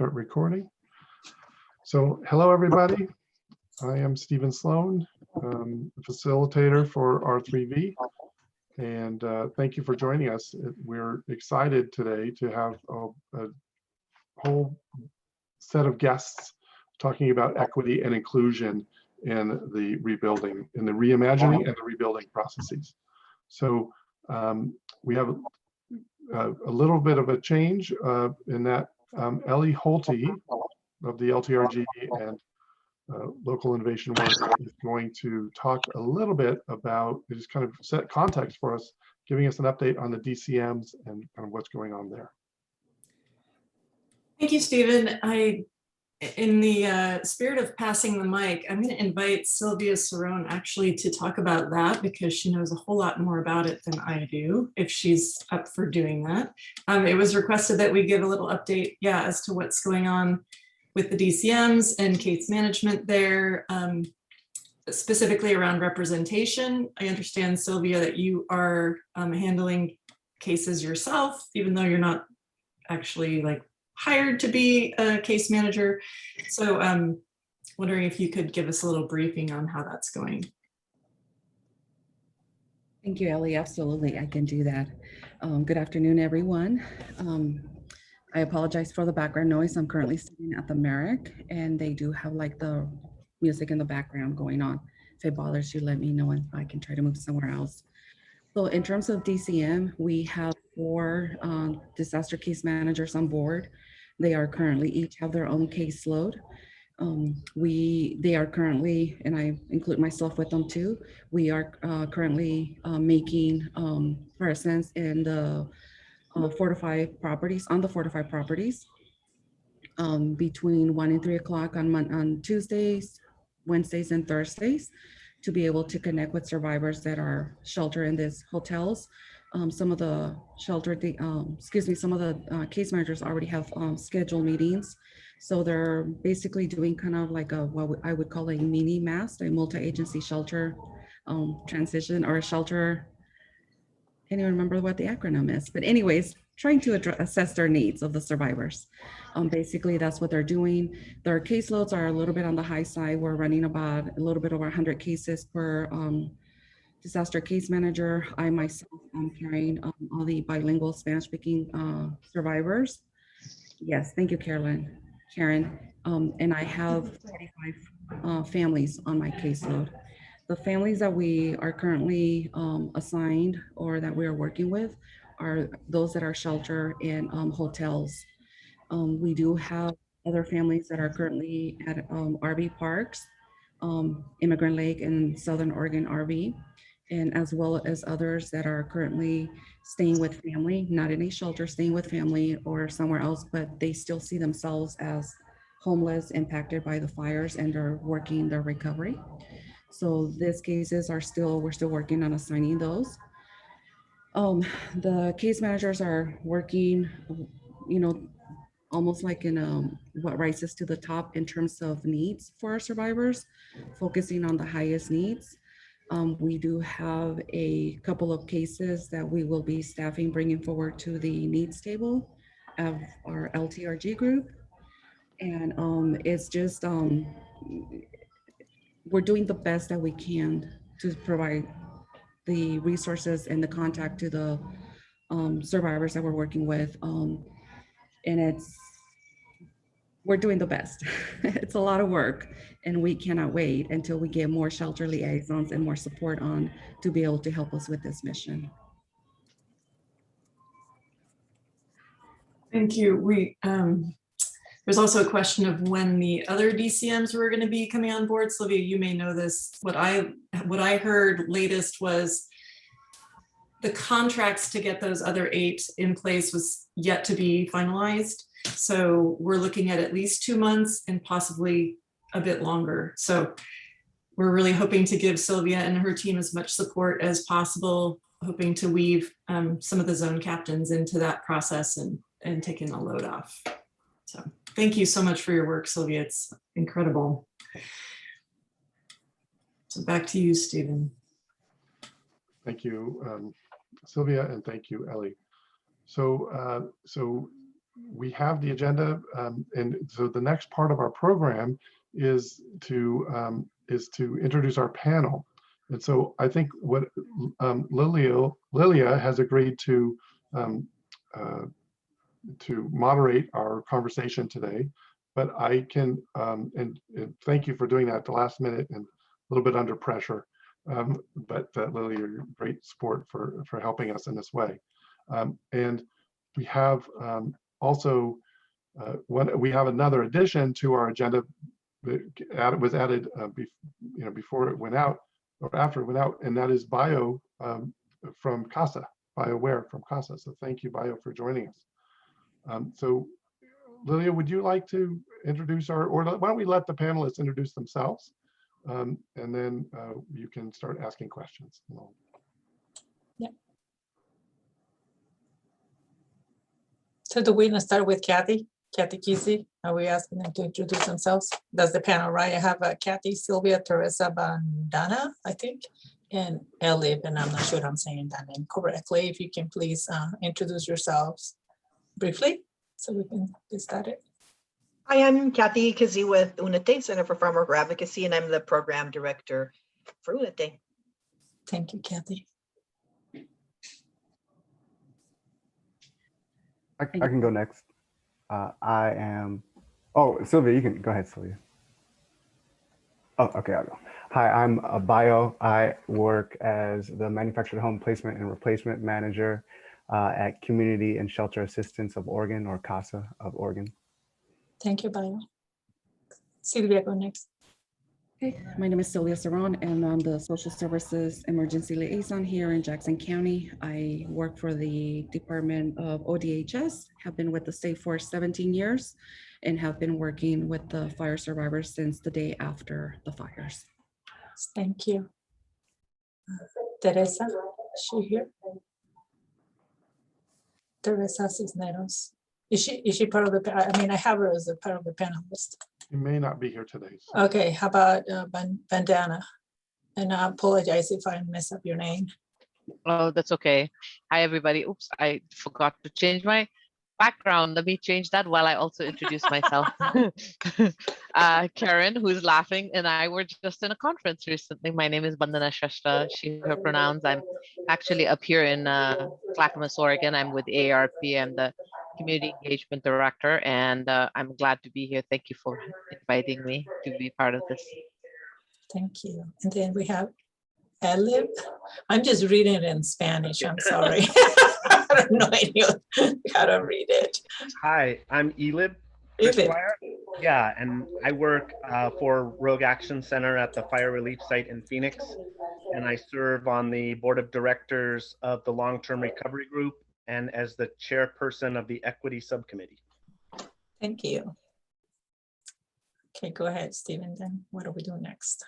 Start recording. So hello, everybody. I am Stephen Sloan, facilitator for R3V. And thank you for joining us. We're excited today to have a whole set of guests talking about equity and inclusion in the rebuilding, in the reimagining and the rebuilding processes. So we have a little bit of a change in that Ellie Holte of the LTRG and Local Innovation Work is going to talk a little bit about, just kind of set context for us, giving us an update on the DCMs and kind of what's going on there. Thank you, Stephen. In the spirit of passing the mic, I'm going to invite Sylvia Cerrone actually to talk about that because she knows a whole lot more about it than I do, if she's up for doing that. It was requested that we give a little update, as to what's going on with the DCMs and case management there, specifically around representation. I understand, Sylvia, that you are handling cases yourself, even though you're not actually hired to be a case manager. So wondering if you could give us a little briefing on how that's going. Thank you, Ellie. Absolutely, I can do that. Good afternoon, everyone. I apologize for the background noise. I'm currently sitting at the Merrick and they do have the music in the background going on. If it bothers you, let me know and I can try to move somewhere else. So in terms of DCM, we have 4 disaster case managers on board. They are currently each have their own caseload. They are currently, and I include myself with them too, we are currently making presence in the 4 to 5 properties, on the 4 to 5 properties between 1 and 3 o'clock on Tuesdays, Wednesdays, and Thursdays, to be able to connect with survivors that are sheltered in these hotels. Some of the some of the case managers already have scheduled meetings. So they're basically doing kind of like what I would call a mini MAST, a multi-agency shelter transition, or a shelter. I can't even remember what the acronym is, but anyways, trying to assess their needs of the survivors. Basically, that's what they're doing. Their caseloads are a little bit on the high side. We're running about a little bit over 100 cases per disaster case manager. I myself am carrying all the bilingual Spanish-speaking survivors. Yes, thank you, Karen. And I have 45 families on my caseload. The families that we are currently assigned or that we are working with are those that are sheltered in hotels. We do have other families that are currently at RV parks, Immigrant Lake and Southern Oregon RV, and as well as others that are currently staying with family, not in a shelter, staying with family or somewhere else, but they still see themselves as homeless, impacted by the fires, and are working their recovery. So these cases are we're still working on assigning those. The case managers are working, almost like in what rises to the top in terms of needs for our survivors, focusing on the highest needs. We do have a couple of cases that we will be staffing, bringing forward to the needs table of our LTRG group. And it's just, we're doing the best that we can to provide the resources and the contact to the survivors that we're working with. And we're doing the best. It's a lot of work and we cannot wait until we get more shelter liaisons and more support on to be able to help us with this mission. Thank you. There's also a question of when the other DCMs were going to be coming on board. Sylvia, you may know this. What I heard latest was the contracts to get those other 8 in place was yet to be finalized. So we're looking at least 2 months and possibly a bit longer. So we're really hoping to give Sylvia and her team as much support as possible, hoping to weave some of the zone captains into that process and taking the load off. So thank you so much for your work, Sylvia. It's incredible. So back to you, Stephen. Thank you, Sylvia, and thank you, Ellie. So we have the agenda, and so the next part of our program is to introduce our panel. And so I think what Lilia has agreed to moderate our conversation today, but I can, and thank you for doing that at the last minute and a little bit under pressure. But Lily, you're a great sport for helping us in this way. And we have also we have another addition to our agenda that was added before it went out or after it went out, and that is Bio from CASA, BioWare from CASA. So thank you, Bio, for joining us. So Lilia, would you like to introduce or why don't we let the panelists introduce themselves, and then you can start asking questions. Yeah. So do we want to start with Kathy Kesey? Are we asking them to introduce themselves? That's the panel, right? I have Kathy, Sylvia, Teresa, Bandana, I think, and Elib, and I'm not sure if I'm saying that name correctly. If you can please introduce yourselves briefly so we can get started. Hi, I'm Kathy Kesey with UNITE, Center for Farm Worker Advocacy, and I'm the program director for UNITE. Thank you, Kathy. I can go next. I am, Sylvia, you can go ahead, Sylvia. Oh, okay, I'll go. Hi, I'm Bio. I work as the Manufactured Home Placement and Replacement Manager at Community and Shelter Assistance of Oregon, or CASA of Oregon. Thank you, Bio. Sylvia, go next. Hey, my name is Sylvia Saron, and I'm the Social Services Emergency Liaison here in Jackson County. I work for the Department of ODHS, have been with the state for 17 years, and have been working with the fire survivors since the day after the fires. Thank you. Teresa, is she here? Teresa Cisneros. Is she part of the, I mean, I have her as a part of the panelist. You may not be here today. So. Okay, how about Bandana? And I apologize if I mess up your name. Oh, that's okay. Hi, everybody. Oops, I forgot to change my background. Let me change that while I also introduce myself. Karen, who's laughing, and I were just in a conference recently. My name is Bandana Shashta, she, her pronouns. I'm actually up here in Clackamas, Oregon. I'm with AARP. I'm the Community Engagement Director, and I'm glad to be here. Thank you for inviting me to be part of this. Thank you. And then we have Elib. I'm just reading it in Spanish. I'm sorry. I don't know how to read it. Hi, I'm Elib. Yeah, and I work for Rogue Action Center at the Fire Relief Site in Phoenix, and I serve on the board of directors of the Long-Term Recovery Group and as the chairperson of the Equity Subcommittee. Thank you. Okay, go ahead, Stephen, then what do we do next?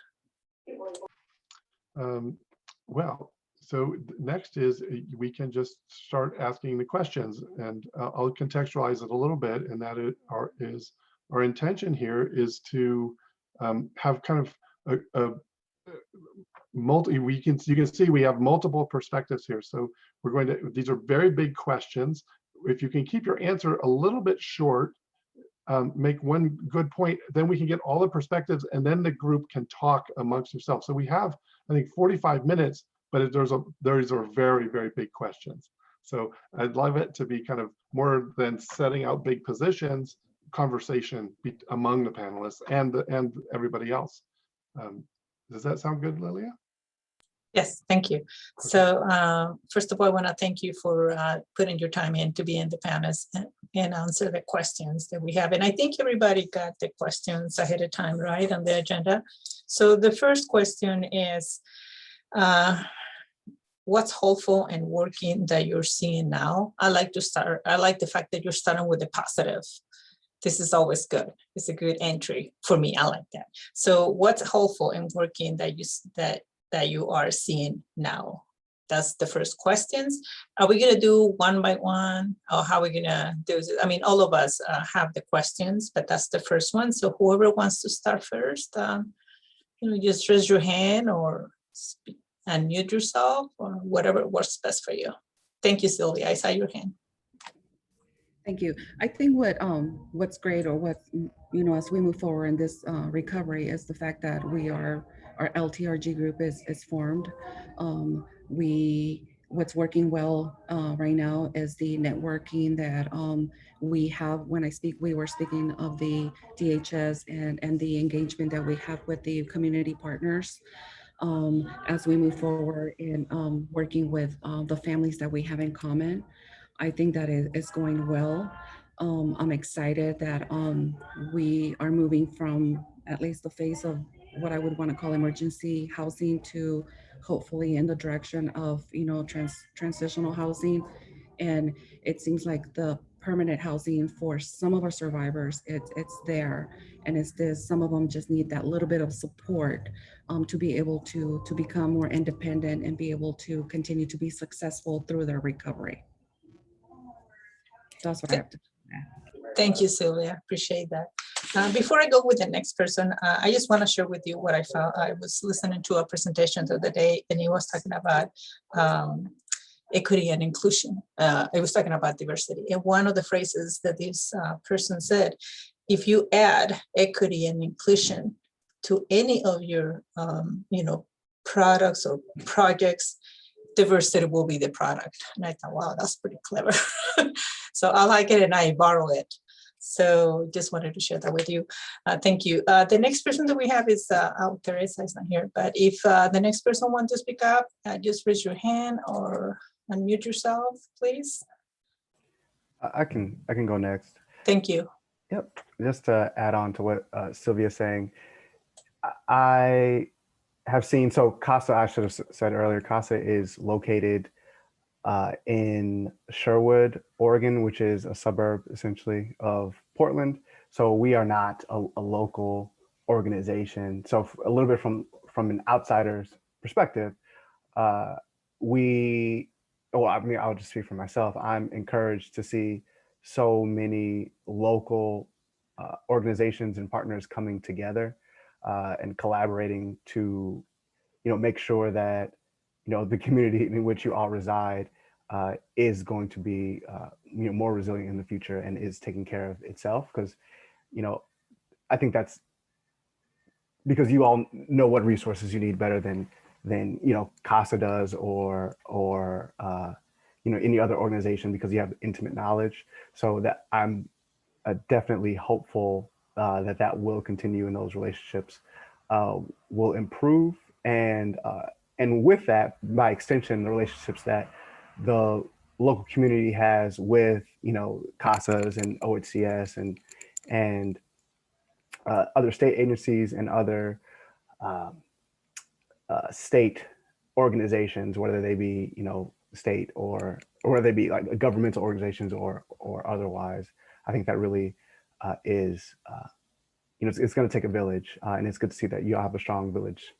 Well, so next is we can just start asking the questions, and I'll contextualize it a little bit, and that is our intention here is to have kind of a you can see we have multiple perspectives here. So we're going to, these are very big questions. If you can keep your answer a little bit short, make one good point, then we can get all the perspectives, and then the group can talk amongst yourselves. So we have, I think, 45 minutes, but those are very, very big questions. So I'd love it to be kind of more than setting out big positions, conversation among the panelists and everybody else. Does that sound good, Lilia? Yes, thank you. So first of all, I want to thank you for putting your time in to be in the panels and answer the questions that we have. And I think everybody got the questions ahead of time, right, on the agenda. So the first question is, what's hopeful and working that you're seeing now? I like the fact that you're starting with the positive. This is always good. It's a good entry for me. I like that. So what's hopeful and working that you are seeing now? That's the first questions. Are we gonna do one by one, or how are we gonna do it? I mean, all of us have the questions, but that's the first one. So whoever wants to start first, just raise your hand or speak, unmute yourself, or whatever works best for you. Thank you, Sylvia. I saw your hand. Thank you. I think what's great, or what, as we move forward in this recovery, is the fact that our LTRG group is formed. What's working well right now is the networking that we have. When we were speaking of the DHS and the engagement that we have with the community partners. As we move forward in working with the families that we have in common. I think that is going well. I'm excited that we are moving from at least the phase of what I would want to call emergency housing to hopefully in the direction of, transitional housing. And it seems like the permanent housing for some of our survivors, it's there. And it's this, some of them just need that little bit of support to be able to become more independent and be able to continue to be successful through their recovery. That's what I have to. Thank you, Sylvia. Appreciate that. Before I go with the next person, I just want to share with you what I found. I was listening to a presentation the other day, and he was talking about equity and inclusion. It was talking about diversity. And one of the phrases that this person said, if you add equity and inclusion to any of your, products or projects, diversity will be the product. And I thought, wow, that's pretty clever. So I like it and I borrow it. So just wanted to share that with you. Thank you. The next person that we have is, Teresa is not here, but if the next person wants to speak up, just raise your hand or unmute yourself, please. I can go next. Thank you. Yep. Just to add on to what Sylvia's saying, I have seen, so CASA, I should have said earlier, CASA is located in Sherwood, Oregon, which is a suburb essentially of Portland. So we are not a local organization. So a little bit from an outsider's perspective, I'll just speak for myself. I'm encouraged to see so many local organizations and partners coming together and collaborating to, make sure that, the community in which you all reside is going to be, more resilient in the future and is taking care of itself. Because, I think that's because you all know what resources you need better than CASA does or any other organization, because you have intimate knowledge. So that I'm definitely hopeful that will continue, and those relationships will improve, and with that, by extension, the relationships that the local community has with CASAs and OHCS and other state agencies and other state organizations, whether they be state or whether they be like governmental organizations or otherwise. I think that really is it's going to take a village, and it's good to see that you have a strong village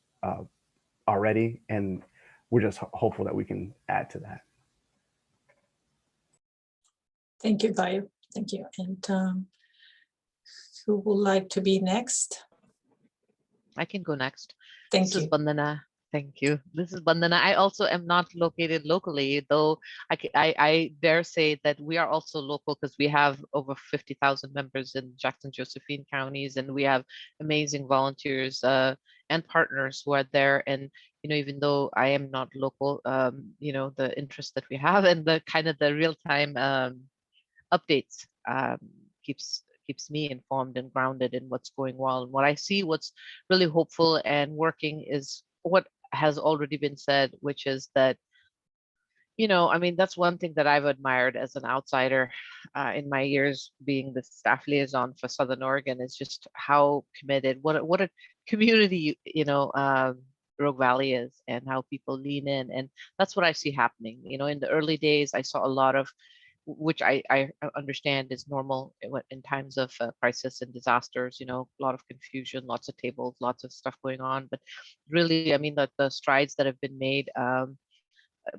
already, and we're just hopeful that we can add to that. Thank you, Bayo. Thank you. And who would like to be next? I can go next. Thank This you. is Bandana. Thank you. This is Bandana. I also am not located locally, though I dare say that we are also local because we have over 50,000 members in Jackson, Josephine counties, and we have amazing volunteers and partners who are there. And even though I am not local, the interest that we have and the kind of the real-time updates keeps me informed and grounded in what's going well. And what I see, what's really hopeful and working is what has already been said, which is that, that's one thing that I've admired as an outsider in my years being the staff liaison for Southern Oregon, is just how committed, what a community, Rogue Valley is, and how people lean in. And that's what I see happening. In the early days, I saw a lot of, which I understand is normal in times of crisis and disasters, a lot of confusion, lots of tables, lots of stuff going on. But really, the strides that have been made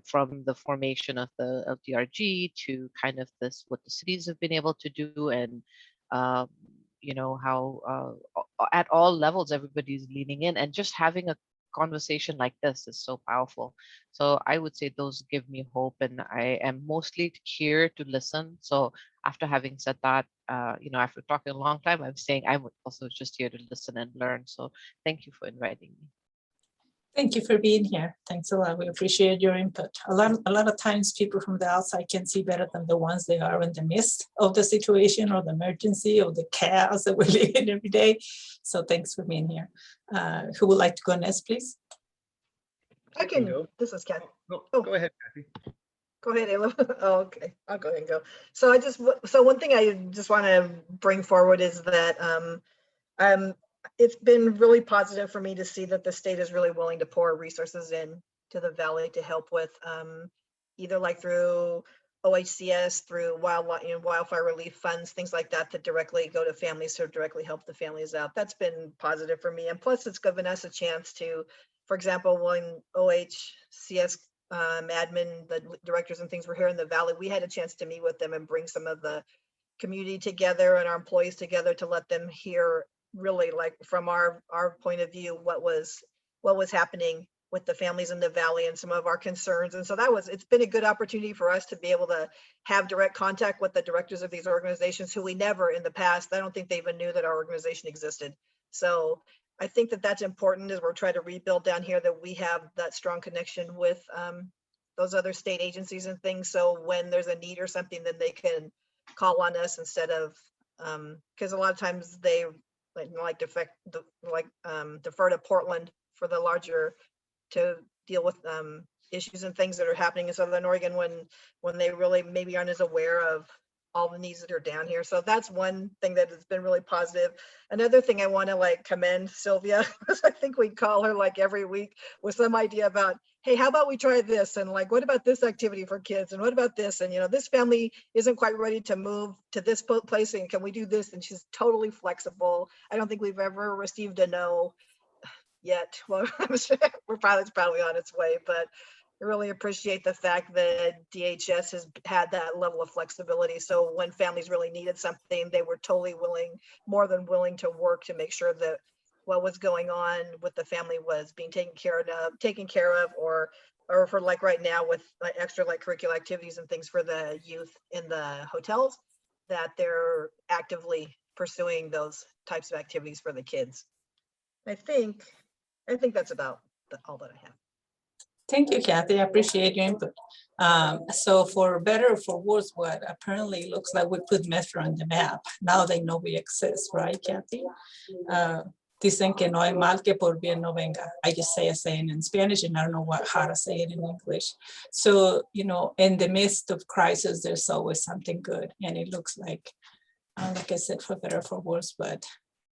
from the formation of the LTRG to kind of what the cities have been able to do, and how at all levels everybody's leaning in, and just having a conversation like this is so powerful. So I would say those give me hope, and I am mostly here to listen. So after having said that, after talking a long time, I'm saying I'm also just here to listen and learn. So thank you for inviting me. Thank you for being here. Thanks a lot. We appreciate your input. A lot of times people from the outside can see better than the ones they are in the midst of the situation or the emergency or the chaos that we're living every day. So thanks for being here. Who would like to go next, please? I can, go. this is Kathy. Go ahead, Kathy. Go ahead, Ayla. Oh, okay, I'll go ahead and go. So one thing I just want to bring forward is that it's been really positive for me to see that the state is really willing to pour resources in to the Valley to help with either like through OHCS, through wildfire relief funds, things like that, that directly go to families to directly help the families out. That's been positive for me. And plus it's given us a chance to, for example, when OHCS admin, the directors and things were here in the Valley, we had a chance to meet with them and bring some of the community together and our employees together to let them hear really like from our point of view what was happening with the families in the Valley and some of our concerns. And so it's been a good opportunity for us to be able to have direct contact with the directors of these organizations who we never in the past, I don't think they even knew that our organization existed. So I think that that's important as we're trying to rebuild down here, that we have that strong connection with those other state agencies and things. So when there's a need or something, then they can call on us instead of, because a lot of times they defer to Portland for the larger, to deal with issues and things that are happening in Southern Oregon when they really maybe aren't as aware of all the needs that are down here. So that's one thing that has been really positive. Another thing I want to commend Sylvia, because I think we call her every week with some idea about, hey, how about we try this? And what about this activity for kids? And what about this? And, this family isn't quite ready to move to this place. And can we do this? And she's totally flexible. I don't think we've ever received a no yet. Well, it's probably on its way, but I really appreciate the fact that DHS has had that level of flexibility. So when families really needed something, they were totally more than willing to work to make sure that what was going on with the family was being taken care of, or for right now with extra curricular activities and things for the youth in the hotels, that they're actively pursuing those types of activities for the kids. I think that's about all that I have. Thank you, Kathy. I appreciate your input. So for better or for worse, what apparently looks like we put Metro on the map. Now they know we exist, right, Kathy? Dicen que no hay mal que por bien no venga. I just say a saying in Spanish and I don't know how to say it in English. So, in the midst of crisis, there's always something good. And it looks like I said, for better or for worse, but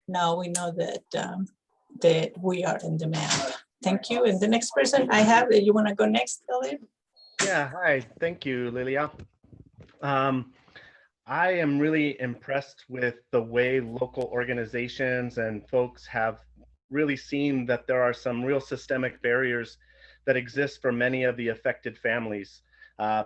now we know that we are in the map. Thank you. And the next person I have, you want to go next, Elliot? Yeah, hi. Thank you, Lilia. I am really impressed with the way local organizations and folks have really seen that there are some real systemic barriers that exist for many of the affected families,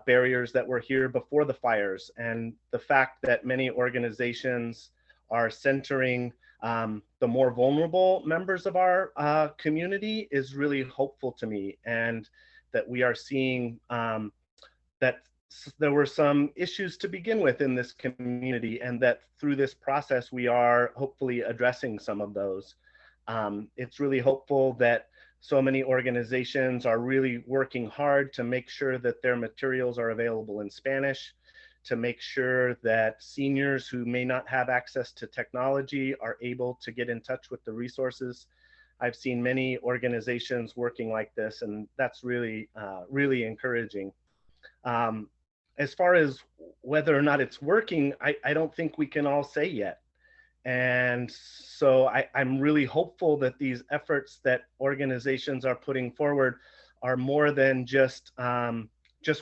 barriers that were here before the fires. And the fact that many organizations are centering the more vulnerable members of our community is really hopeful to me, and that we are seeing that there were some issues to begin with in this community, and that through this process we are hopefully addressing some of those. It's really hopeful that so many organizations are really working hard to make sure that their materials are available in Spanish, to make sure that seniors who may not have access to technology are able to get in touch with the resources. I've seen many organizations working like this, and that's really, really encouraging. As far as whether or not it's working, I don't think we can all say yet. And so I'm really hopeful that these efforts that organizations are putting forward are more than just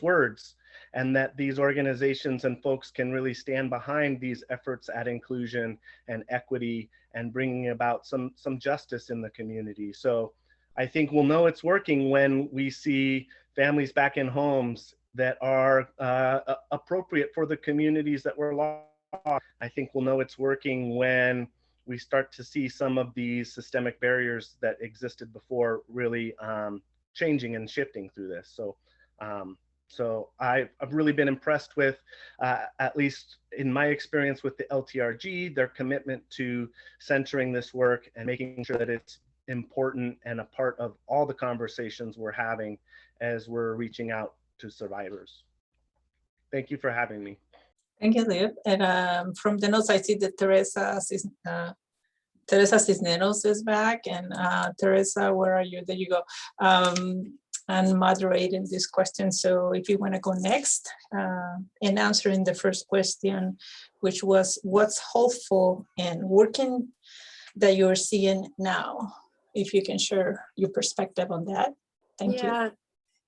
words, and that these organizations and folks can really stand behind these efforts at inclusion and equity and bringing about some justice in the community. So I think we'll know it's working when we see families back in homes that are appropriate for the communities that we're lost. I think we'll know it's working when we start to see some of these systemic barriers that existed before really changing and shifting through this. So So I've really been impressed with, at least in my experience with the LTRG, their commitment to centering this work and making sure that it's important and a part of all the conversations we're having as we're reaching out to survivors. Thank you for having me. Thank you, Liv. And from the notes, I see that Teresa Cisneros is back. And Teresa, where are you? There you go. And moderating this question. So if you want to go next in answering the first question, which was what's hopeful and working that you're seeing now, if you can share your perspective on that. Thank you.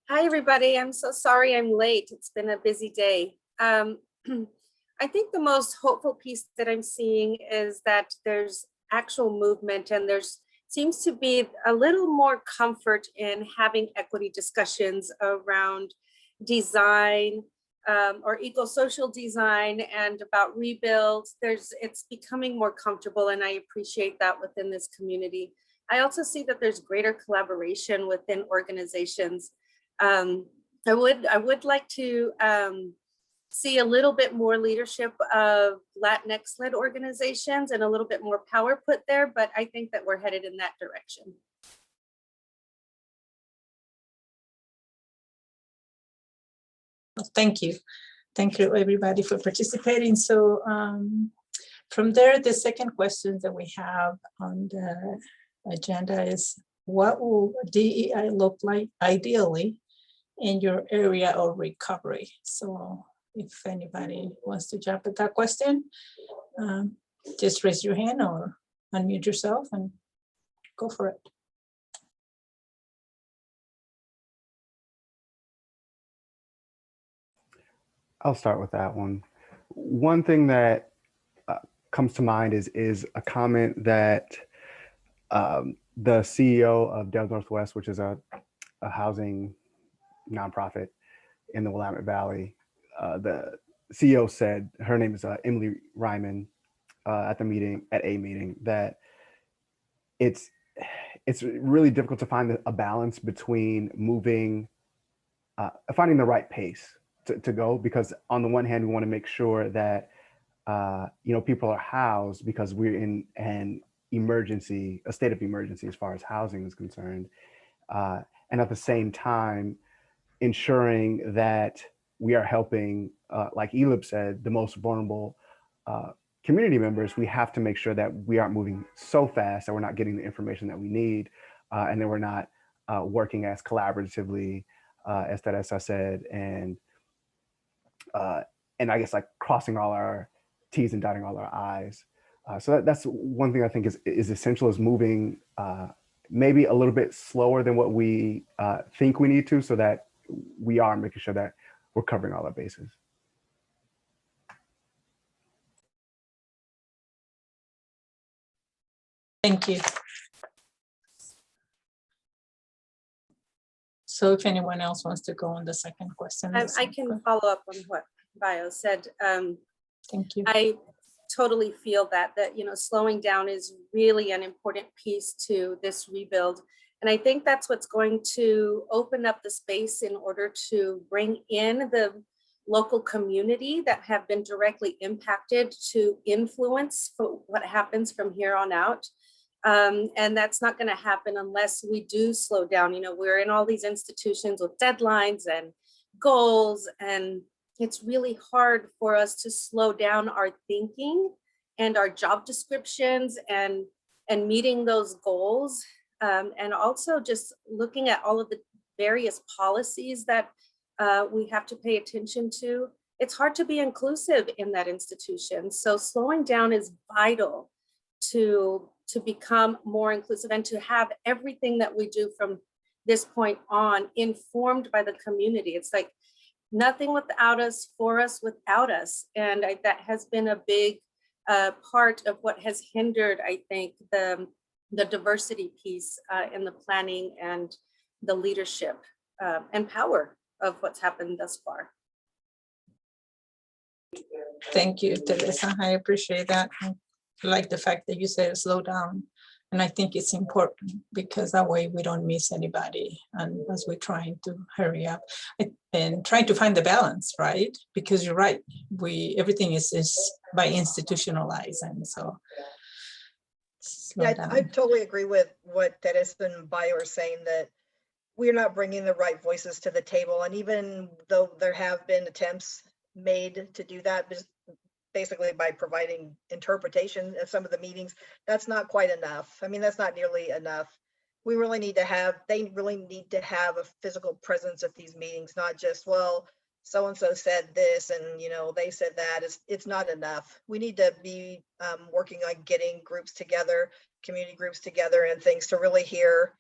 Hi, everybody. I'm so sorry I'm late. It's been a busy day. I think the most hopeful piece that I'm seeing is that there's actual movement and there's seems to be a little more comfort in having equity discussions around design or eco-social design and about rebuilds. It's becoming more comfortable, and I appreciate that within this community. I also see that there's greater collaboration within organizations. I would like to see a little bit more leadership of Latinx-led organizations and a little bit more power put there, but I think that we're headed in that direction. Thank you. Thank you, everybody, for participating. So from there, the second question that we have on the agenda is, what will DEI look like ideally in your area of recovery? So if anybody wants to jump at that question, just raise your hand or unmute yourself and go for it. I'll start with that one. One thing that comes to mind is a comment that the CEO of Dev Northwest, which is a housing nonprofit in the Willamette Valley, the CEO said, her name is Emily Ryman, at a meeting, that it's really difficult to find a balance between finding the right pace to go, because on the one hand, we want to make sure that people are housed because we're in a state of emergency as far as housing is concerned, and at the same time ensuring that we are helping, like Elib said, the most vulnerable community members. We have to make sure that we aren't moving so fast that we're not getting the information that we need, and then we're not working as collaboratively as Teresa said, and I guess like crossing all our T's and dotting all our I's. So that's one thing I think is essential, is moving maybe a little bit slower than what we think we need to, so that we are making sure that we're covering all our bases. Thank you. So if anyone else wants to go on the second question. I can follow up on what Bio said. Thank you. I totally feel that slowing down is really an important piece to this rebuild. And I think that's what's going to open up the space in order to bring in the local community that have been directly impacted to influence for what happens from here on out. And that's not going to happen unless we do slow down. We're in all these institutions with deadlines and goals, and it's really hard for us to slow down our thinking and our job descriptions and meeting those goals. And also just looking at all of the various policies that we have to pay attention to. It's hard to be inclusive in that institution. So slowing down is vital to become more inclusive and to have everything that we do from this point on informed by the community. It's like nothing without us, for us, without us. And that has been a big part of what has hindered, I think, the diversity piece in the planning and the leadership and power of what's happened thus far. Thank you, Teresa. I appreciate that. I like the fact that you said slow down. And I think it's important because that way we don't miss anybody, and as we're trying to hurry up. and trying to find the balance, right? Because you're right, everything is by institutionalized, and so. slow Yeah, I down. totally agree with what Teres and Bayo are saying, that we're not bringing the right voices to the table. And even though there have been attempts made to do that, basically by providing interpretation of some of the meetings, that's not quite enough. I mean, that's not nearly enough. We really need to have, they really need to have a physical presence at these meetings, not just, well, so-and-so said this and, you know, they said that. It's not enough. We need to be working on getting groups together, community groups together and things to really hear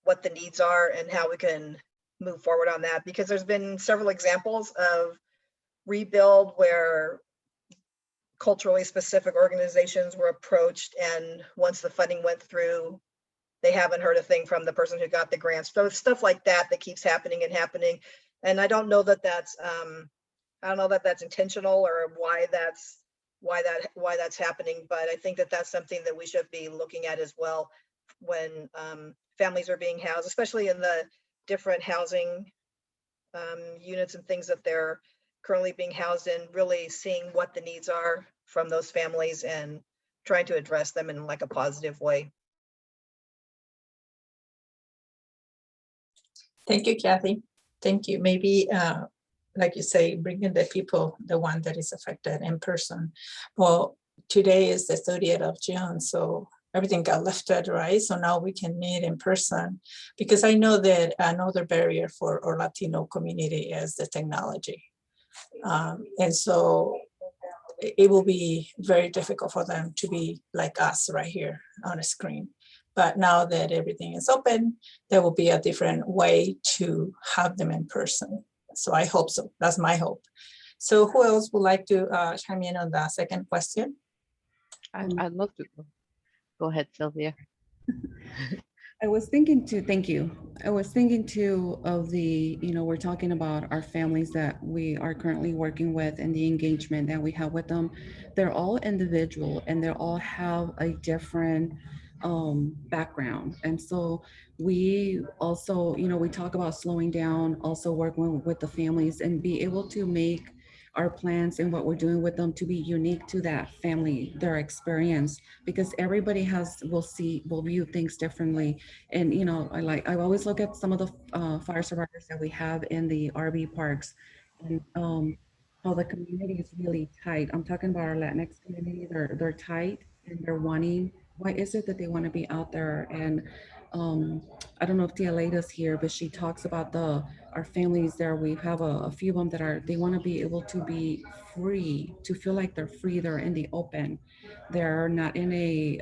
what the needs are and how we can move forward on that. Because there's been several examples of rebuild where culturally specific organizations were approached, and once the funding went through, they haven't heard a thing from the person who got the grants. So it's stuff like that that keeps happening and happening. And I don't know that that's intentional or why that's happening, but I think that that's something that we should be looking at as well when families are being housed, especially in the different housing units and things that they're currently being housed in, really seeing what the needs are from those families and trying to address them in like a positive way. Thank you, Kathy. Thank you. Maybe, like you say, bringing the people, the one that is affected in person. Well, today is the 30th of June, so everything got lifted, right? So now we can meet in person, because I know that another barrier for our Latino community is the technology. And so it will be very difficult for them to be like us right here on a screen. But now that everything is open, there will be a different way to have them in person. So I hope so. That's my hope. So who else would like to chime in on the second question? I'd love to go ahead, Sylvia. I was thinking too, thank you. I was thinking too of the, we're talking about our families that we are currently working with and the engagement that we have with them. They're all individual and they all have a different background. And so we also, we talk about slowing down, also working with the families and be able to make our plans and what we're doing with them to be unique to that family, their experience, because everybody will view things differently. And I always look at some of the fire survivors that we have in the RV parks, and how the community is really tight. I'm talking about our Latinx community. They're tight and they're wanting. Why is it that they want to be out there? And I don't know if Tia Lada's here, but she talks about our families there. We have a few of them they want to be able to be free, to feel like they're free. They're in the open. They're not in a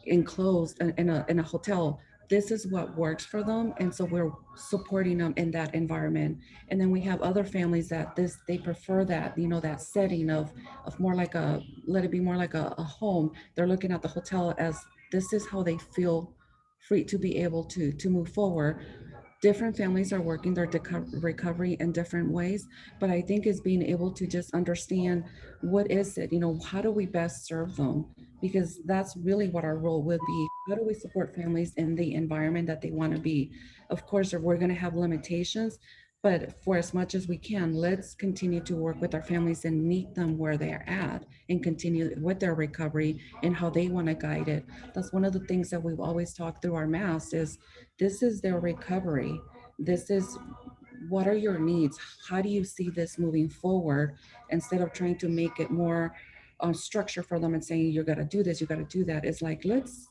enclosed in a hotel. This is what works for them, and so we're supporting them in that environment. And then we have other families that they prefer that, that setting of more like let it be more like a home. They're looking at the hotel as this is how they feel free to be able to move forward. Different families are working their recovery in different ways, but I think it's being able to just understand what is it, how do we best serve them? Because that's really what our role would be. How do we support families in the environment that they want to be? Of course, we're going to have limitations, but for as much as we can, let's continue to work with our families and meet them where they're at and continue with their recovery and how they want to guide it. That's one of the things that we've always talked through our mass is this is their recovery. This is what are your needs? How do you see this moving forward? Instead of trying to make it more structure for them and saying, you got to do this, you got to do that. It's like, let's,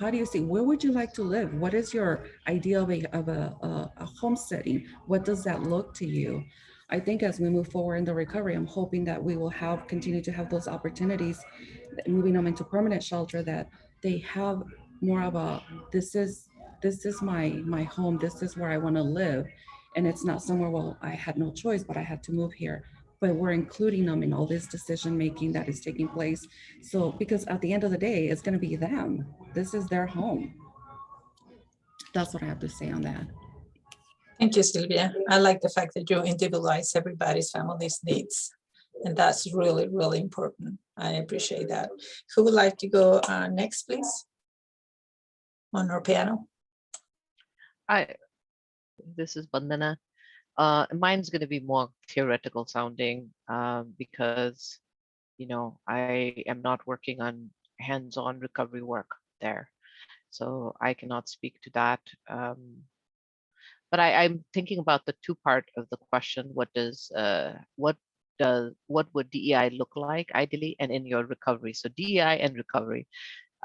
how do you see, where would you like to live? What is your idea of a home setting? What does that look to you? I think as we move forward in the recovery, I'm hoping that we will continue to have those opportunities, moving them into permanent shelter, that they have more of this is my home. This is where I want to live. And it's not somewhere, well, I had no choice, but I had to move here. But we're including them in all this decision making that is taking place. So, because at the end of the day, it's going to be them. This is their home. That's what I have to say on that. Thank you, Sylvia. I like the fact that you individualize everybody's family's needs. And that's really, really important. I appreciate that. Who would like to go next, please? On our panel. This is Bandana. Mine's going to be more theoretical sounding because, you know, I am not working on hands-on recovery work there. So I cannot speak to that. But I'm thinking about the two part of the question. What would DEI look like ideally and in your recovery? So DEI and recovery.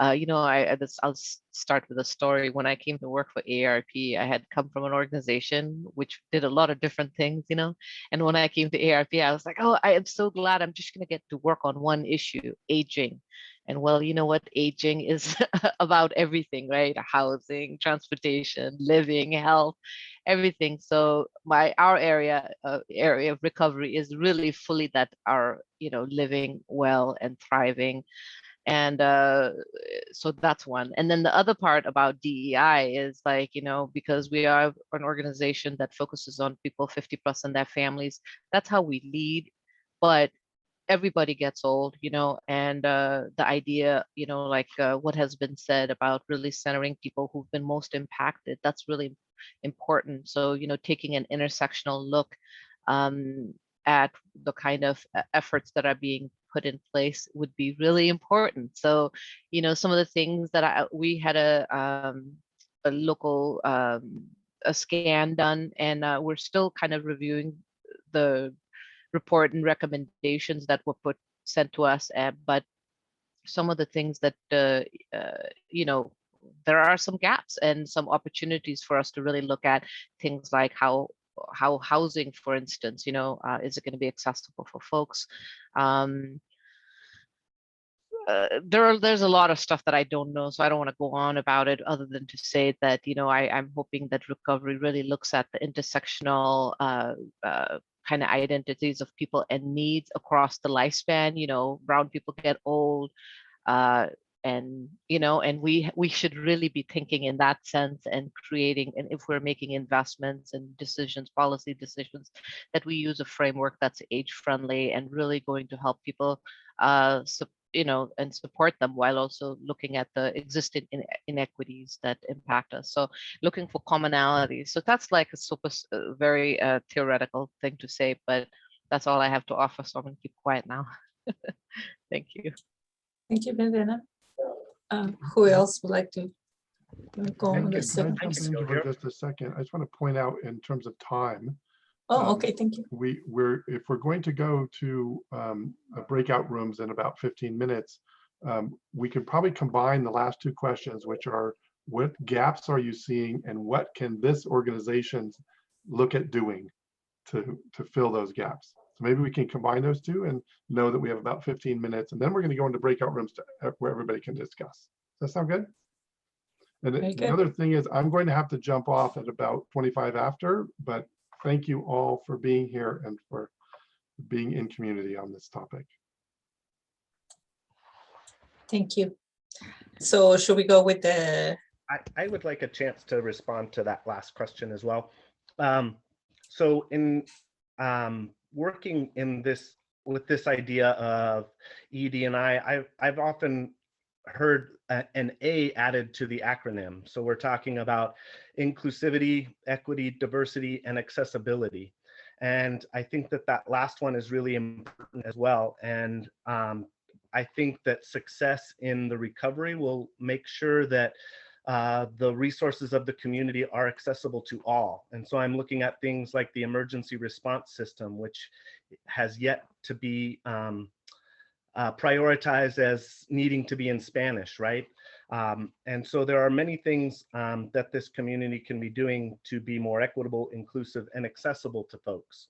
You know, I'll start with a story. When I came to work for AARP, I had come from an organization which did a lot of different things, you know. And when I came to AARP, I was like, oh, I am so glad I'm just going to get to work on one issue, aging. And well, you know what? Aging is about everything, right? Housing, transportation, living, health, everything. So our area of recovery is really fully that are, you know, living well and thriving. And so that's one. And then the other part about DEI is like, you know, because we are an organization that focuses on people 50 plus and their families, that's how we lead. But everybody gets old, you know, and the idea, you know, like what has been said about really centering people who've been most impacted, that's really important. So, you know, taking an intersectional look at the kind of efforts that are being put in place would be really important. So, you know, some of the things that we had a local a scan done, and we're still kind of reviewing the report and recommendations that were sent to us. But some of the things that you know, there are some gaps and some opportunities for us to really look at things like how housing, for instance, you know, is it going to be accessible for folks? There's a lot of stuff that I don't know, so I don't want to go on about it other than to say that, you know, I'm hoping that recovery really looks at the intersectional kind of identities of people and needs across the lifespan. You know, brown people get old, and you know, and we should really be thinking in that sense and creating, and if we're making investments and decisions, policy decisions, that we use a framework that's age friendly and really going to help people you know, and support them while also looking at the existing inequities that impact us. So looking for commonalities. So that's like a super very theoretical thing to say, but that's all I have to offer. So I'm gonna keep quiet now. Thank you. Thank you, Vandana. Who else would like to go on Can I this? jump in for just a second? I just want to point out in terms of time. Oh, okay, thank you. If we're going to go to breakout rooms in about 15 minutes, we could probably combine the last two questions, which are what gaps are you seeing and what can this organization look at doing to fill those gaps? So maybe we can combine those two and know that we have about 15 minutes, and then we're going to go into breakout rooms where everybody can discuss. Does that sound good? And the other thing is I'm going to have to jump off at about 25 after, but thank you all for being here and for being in community on this topic. Thank you. So should we go with the... I would like a chance to respond to that last question as well. So in working in this with this idea of ED&I, I've often heard an A added to the acronym. So we're talking about inclusivity, equity, diversity, and accessibility. And I think that that last one is really important as well. And I think that success in the recovery will make sure that the resources of the community are accessible to all. And so I'm looking at things like the emergency response system, which has yet to be prioritized as needing to be in Spanish, right? And so there are many things that this community can be doing to be more equitable, inclusive, and accessible to folks.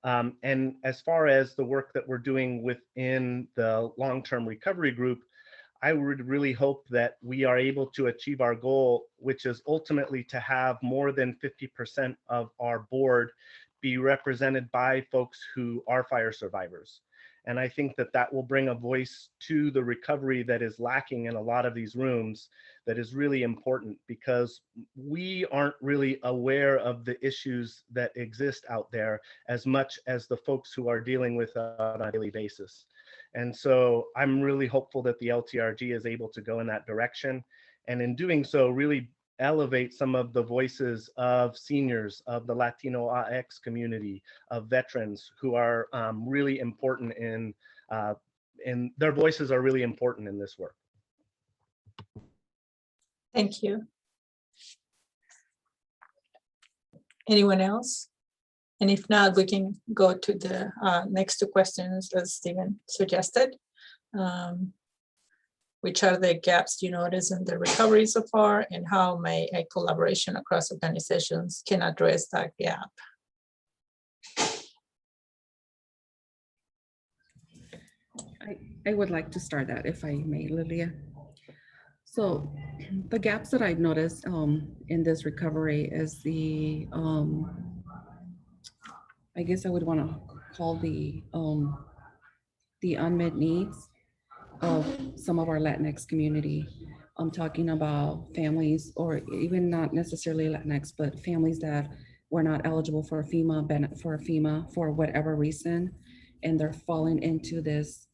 And as far as the work that we're doing within the long-term recovery group, I would really hope that we are able to achieve our goal, which is ultimately to have more than 50% of our board be represented by folks who are fire survivors. And I think that that will bring a voice to the recovery that is lacking in a lot of these rooms, that is really important, because we aren't really aware of the issues that exist out there as much as the folks who are dealing with it on a daily basis. And so I'm really hopeful that the LTRG is able to go in that direction. And in doing so, really elevate some of the voices of seniors, of the Latino AX community, of veterans who are really important in their voices are really important in this work. Thank you. Anyone else? And if not, we can go to the next two questions as Stephen suggested. Which are the gaps you notice in the recovery so far, and how may a collaboration across organizations can address that gap? I would like to start that if I may, Lilia. So the gaps that I've noticed in this recovery is the, I guess I would want to call the unmet needs of some of our Latinx community. I'm talking about families, or even not necessarily Latinx, but families that were not eligible for FEMA for whatever reason, and they're falling into this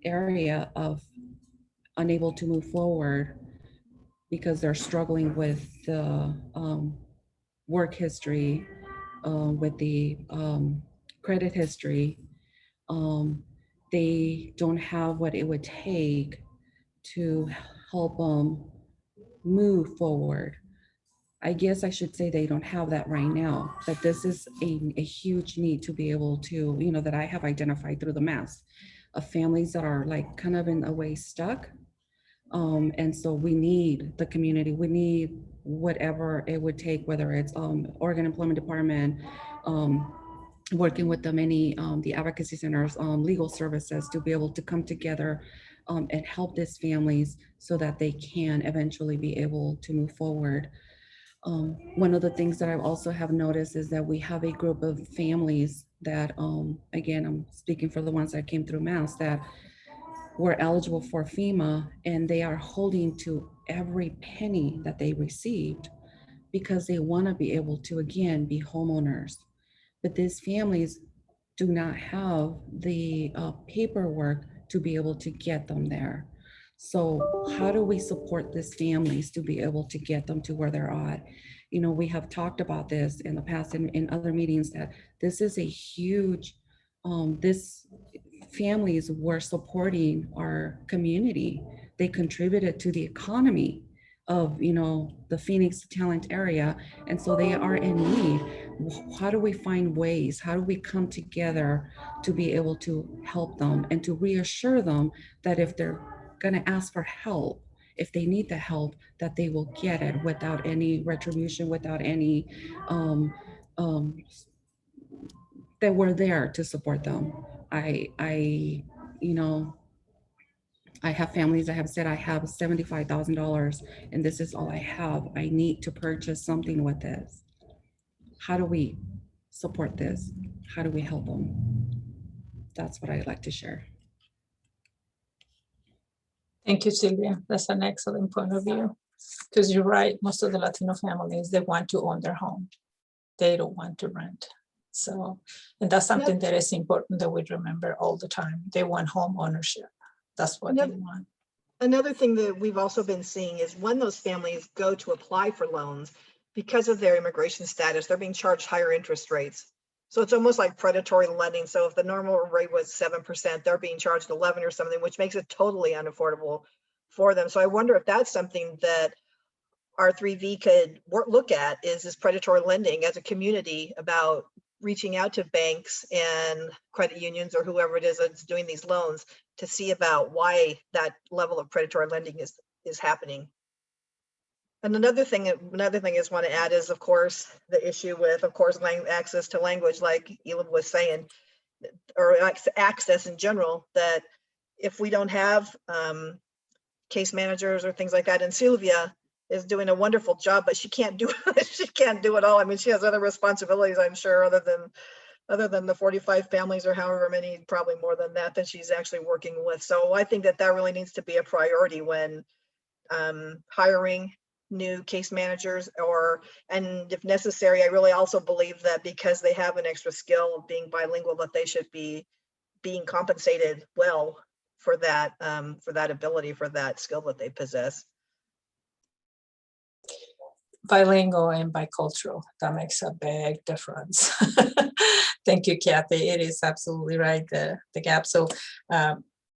area of unable to move forward because they're struggling with the work history, with the credit history. They don't have what it would take to help them move forward. I guess I should say they don't have that right now, but this is a huge need to be able to, you know, that I have identified through the mass of families that are like kind of in a way stuck. And so we need the community, we need whatever it would take, whether it's Oregon Employment Department, working with the many, the advocacy centers, legal services to be able to come together and help these families so that they can eventually be able to move forward. One of the things that I also have noticed is that we have a group of families that, again, I'm speaking for the ones that came through Mass, that were eligible for FEMA, and they are holding to every penny that they received because they want to be able to, again, be homeowners. But these families do not have the paperwork to be able to get them there. So how do we support these families to be able to get them to where they're at? You know, we have talked about this in the past in other meetings, that this is a huge, this families were supporting our community. They contributed to the economy of, you know, the Phoenix talent area. And so they are in need. How do we find ways? How do we come together to be able to help them and to reassure them that if they're going to ask for help, if they need the help, that they will get it without any retribution, without any, that we're there to support them. You know, I have families that have said, I have $75,000 and this is all I have. I need to purchase something with this. How do we support this? How do we help them? That's what I'd like to share. Thank you, Sylvia. That's an excellent point of view. Because you're right, most of the Latino families, they want to own their home. They don't want to rent. So, and that's something that is important that we remember all the time. They want home ownership. That's what they want. Another thing that we've also been seeing is when those families go to apply for loans, because of their immigration status, they're being charged higher interest rates. So it's almost like predatory lending. So if the normal rate was 7%, they're being charged 11 or something, which makes it totally unaffordable for them. So I wonder if that's something that R3V could look at, is this predatory lending as a community, about reaching out to banks and credit unions or whoever it is that's doing these loans to see about why that level of predatory lending is happening. And another thing I just want to add is, of course, the issue with, of course, access to language, like Elib was saying, or access in general, that if we don't have case managers or things like that, and Sylvia is doing a wonderful job, but she can't do she can't do it all. I mean, she has other responsibilities, I'm sure, other than the 45 families or however many, probably more than that she's actually working with. So I think that really needs to be a priority when hiring new case managers, and if necessary, I really also believe that because they have an extra skill of being bilingual, that they should be being compensated well for that ability, for that skill that they possess. Bilingual and bicultural, that makes a big difference. Thank you, Kathy. It is absolutely right, the gap. So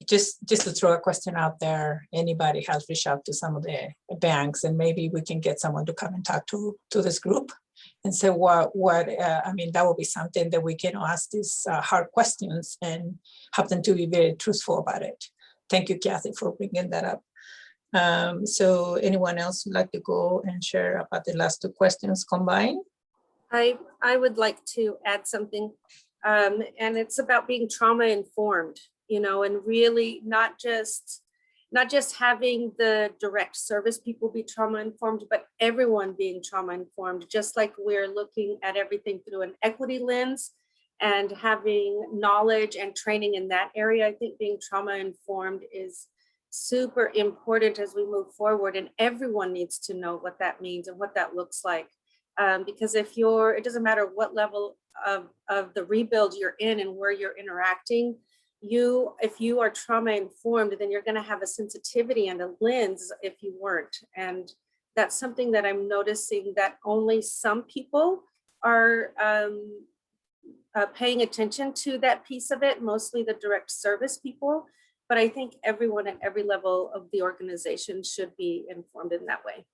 just to throw a question out there, anybody has reached out to some of the banks, and maybe we can get someone to come and talk to this group and say I mean, that would be something that we can ask these hard questions and have them to be very truthful about it. Thank you, Kathy, for bringing that up. So anyone else would like to go and share about the last two questions combined? I would like to add something, and it's about being trauma informed, you know, and really not just having the direct service people be trauma informed, but everyone being trauma informed, just like we're looking at everything through an equity lens and having knowledge and training in that area. I think being trauma informed is super important as we move forward, and everyone needs to know what that means and what that looks like. Because it doesn't matter what level of the rebuild you're in and where you're interacting, if you are trauma informed, then you're going to have a sensitivity and a lens if you weren't. And that's something that I'm noticing that only some people are paying attention to that piece of it, mostly the direct service people. But I think everyone at every level of the organization should be informed in that way.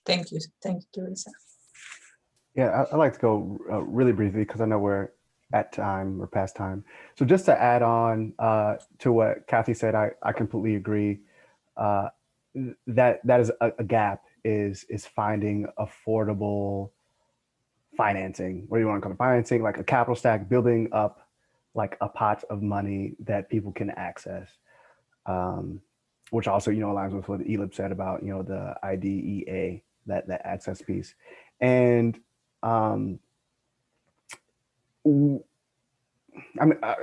Thank you. Thank you, Teresa. Yeah, I'd like to go really briefly because I know we're at time or past time. So just to add on to what Kathy said, I completely agree. That is a gap is finding affordable financing, what do you want to call it, financing, like a capital stack, building up like a pot of money that people can access, which also, you know, aligns with what Elib said about, you know, the IDEA, that access piece. And I mean, I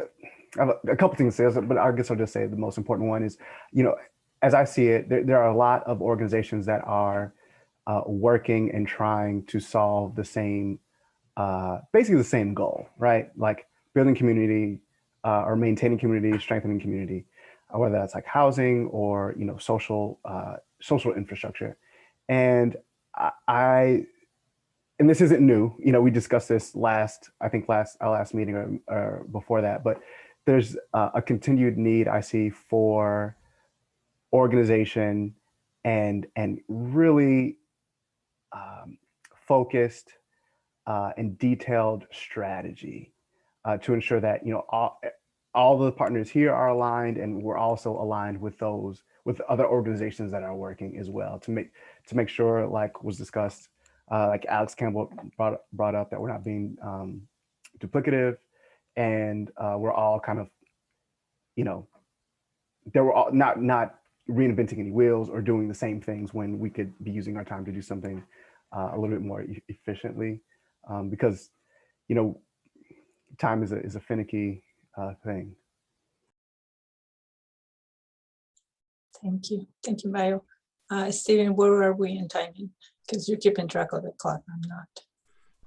have a couple things to say, but I guess I'll just say the most important one is, you know, as I see it, there are a lot of organizations that are working and trying to solve the same, basically the same goal, right? Like building community or maintaining community, strengthening community, whether that's like housing or, you know, social infrastructure. And and this isn't new, you know, we discussed this our last meeting or before that, but there's a continued need I see for organization and really focused and detailed strategy to ensure that, you know, all the partners here are aligned, and we're also aligned with other organizations that are working as well to make sure, like was discussed, like Alex Campbell brought up, that we're not being duplicative, and we're all kind of, you know, that we're all not reinventing any wheels or doing the same things when we could be using our time to do something a little bit more efficiently, because, you know, time is a finicky thing. Thank you, Mayo. Stephen, where are we in timing? Because you're keeping track of the clock. I'm not.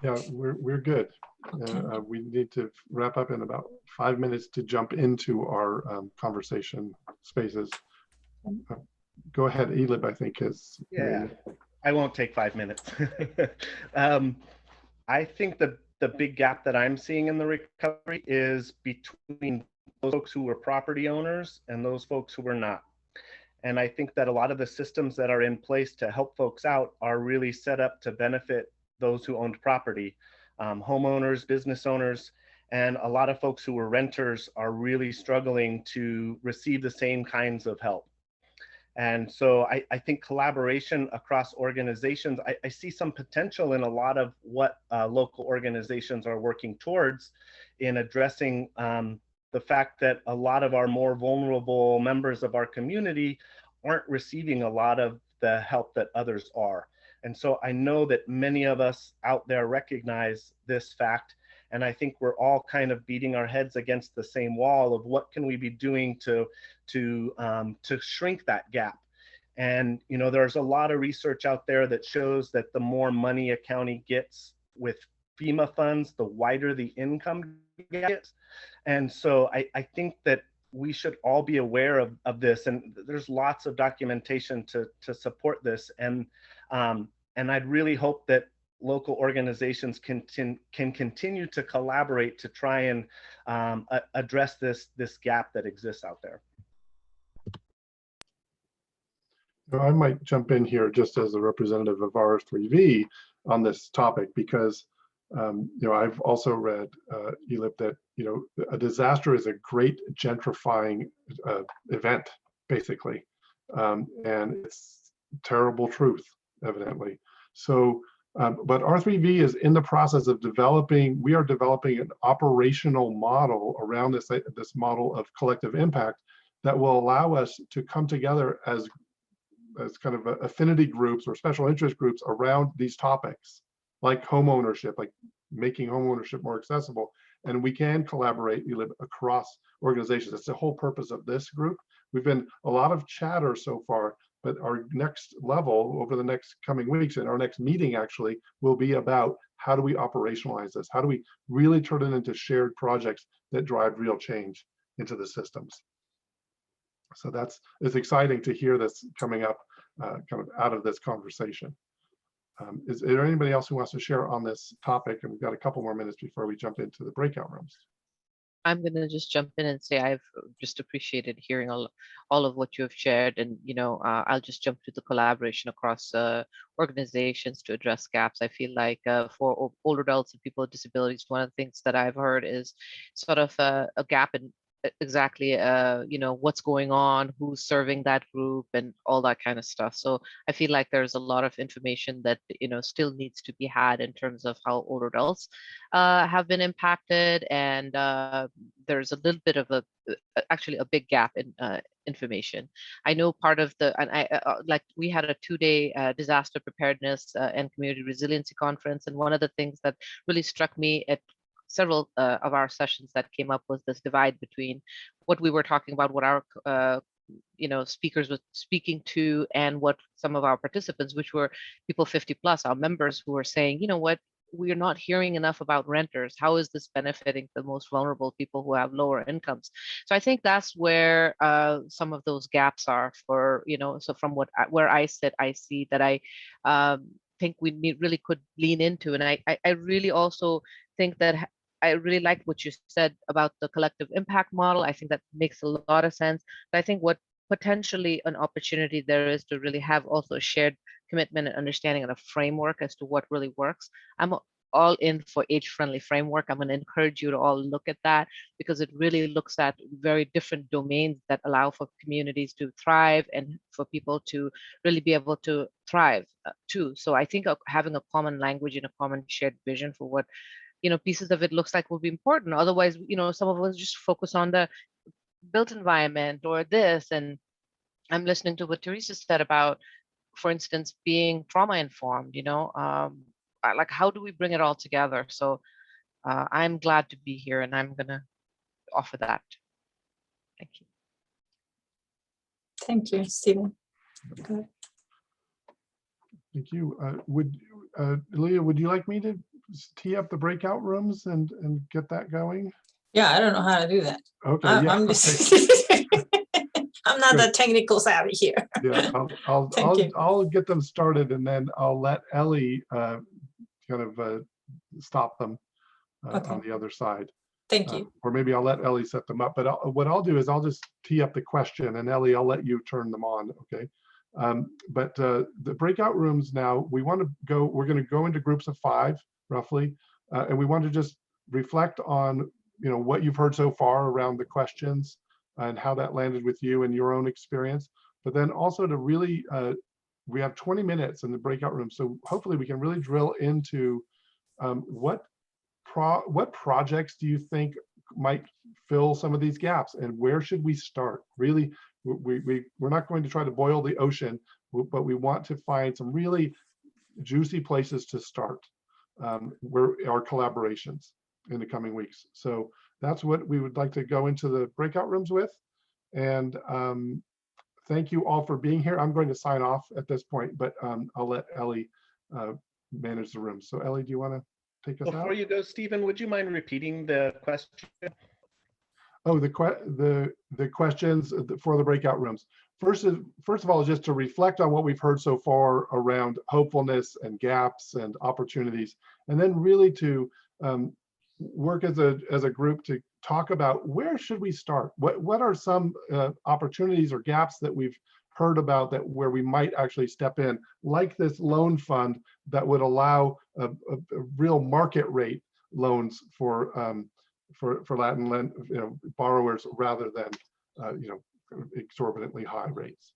Yeah, we're good. Okay. We need to wrap up in about 5 minutes to jump into our conversation spaces. Go ahead, Elib, I think is. Yeah, I won't take 5 minutes. I think the big gap that I'm seeing in the recovery is between those folks who were property owners and those folks who were not. And I think that a lot of the systems that are in place to help folks out are really set up to benefit those who owned property, homeowners, business owners, and a lot of folks who were renters are really struggling to receive the same kinds of help. And so I think collaboration across organizations, I see some potential in a lot of what local organizations are working towards in addressing the fact that a lot of our more vulnerable members of our community aren't receiving a lot of the help that others are. And so I know that many of us out there recognize this fact. And I think we're all kind of beating our heads against the same wall of what can we be doing to shrink that gap. And, you know, there's a lot of research out there that shows that the more money a county gets with FEMA funds, the wider the income gets. And so I think that we should all be aware of this, and there's lots of documentation to support this. And I'd really hope that local organizations can continue to collaborate to try and address this gap that exists out there. I might jump in here just as a representative of R3V on this topic, because I've also read, Elip, that a disaster is a great gentrifying event, basically, and it's terrible truth, evidently. So, but R3V is in the process of developing. We are developing an operational model around this model of collective impact that will allow us to come together as kind of affinity groups or special interest groups around these topics, like home ownership, like making home ownership more accessible. And we can collaborate across organizations. That's the whole purpose of this group. We've been a lot of chatter so far, but our next level over the next coming weeks, and our next meeting actually will be about how do we operationalize this? How do we really turn it into shared projects that drive real change into the systems? So it's exciting to hear this coming up kind of out of this conversation. Is there anybody else who wants to share on this topic? And we've got a couple more minutes before we jump into the breakout rooms. I'm going to just jump in and say I've just appreciated hearing all of what you have shared, and I'll just jump to the collaboration across organizations to address gaps. I feel like for older adults and people with disabilities, one of the things that I've heard is sort of a gap in exactly what's going on, who's serving that group, and all that kind of stuff. So I feel like there's a lot of information that still needs to be had in terms of how older adults have been impacted, and there's a little bit of actually a big gap in information. I know part of like we had a 2-day disaster preparedness and community resiliency conference, and one of the things that really struck me at several of our sessions that came up was this divide between what we were talking about, what our speakers were speaking to, and what some of our participants, which were people 50 plus, our members, who were saying, what, we are not hearing enough about renters. How is this benefiting the most vulnerable people who have lower incomes? So I think that's where some of those gaps are for, so from where I sit, I see that I think we really could lean into. And I really also think that I really liked what you said about the collective impact model. I think that makes a lot of sense. But I think what potentially an opportunity there is to really have also a shared commitment and understanding and a framework as to what really works. I'm all in for age-friendly framework. I'm going to encourage you to all look at that, because it really looks at very different domains that allow for communities to thrive and for people to really be able to thrive too. So I think having a common language and a common shared vision for what pieces of it looks like will be important. Otherwise, some of us just focus on the built environment or this. And I'm listening to what Teresa said about, for instance, being trauma informed, like how do we bring it all together? So I'm glad to be here, and I'm going to offer that. Thank you. Thank you, Stephen. Good. Thank you. Leah, would you like me to tee up the breakout rooms and get that going? Yeah, I don't know how to do that. Okay, I'm just I'm not that technical savvy here. Yeah, I'll get them started, and then I'll let Ellie kind of stop them on the other side. Thank you. Or maybe I'll let Ellie set them up. But what I'll do is I'll just tee up the question, and Ellie, I'll let you turn them on. Okay. But the breakout rooms now, we're going to go into groups of 5 roughly, and we want to just reflect on what you've heard so far around the questions and how that landed with you and your own experience. But then also to really, we have 20 minutes in the breakout room, so hopefully we can really drill into what projects do you think might fill some of these gaps, and where should we start? Really, we're not going to try to boil the ocean, but we want to find some really juicy places to start where our collaborations in the coming weeks. So that's what we would like to go into the breakout rooms with. And thank you all for being here. I'm going to sign off at this point, but I'll let Ellie manage the room. So Ellie, do you want to take us out? Before you go, Stephen, would you mind repeating the question? Oh, the questions for the breakout rooms. First of all, just to reflect on what we've heard so far around hopefulness and gaps and opportunities, and then really to work as a group to talk about where should we start? What are some opportunities or gaps that we've heard about that where we might actually step in, like this loan fund that would allow a real market rate loans for Latin borrowers rather than exorbitantly high rates.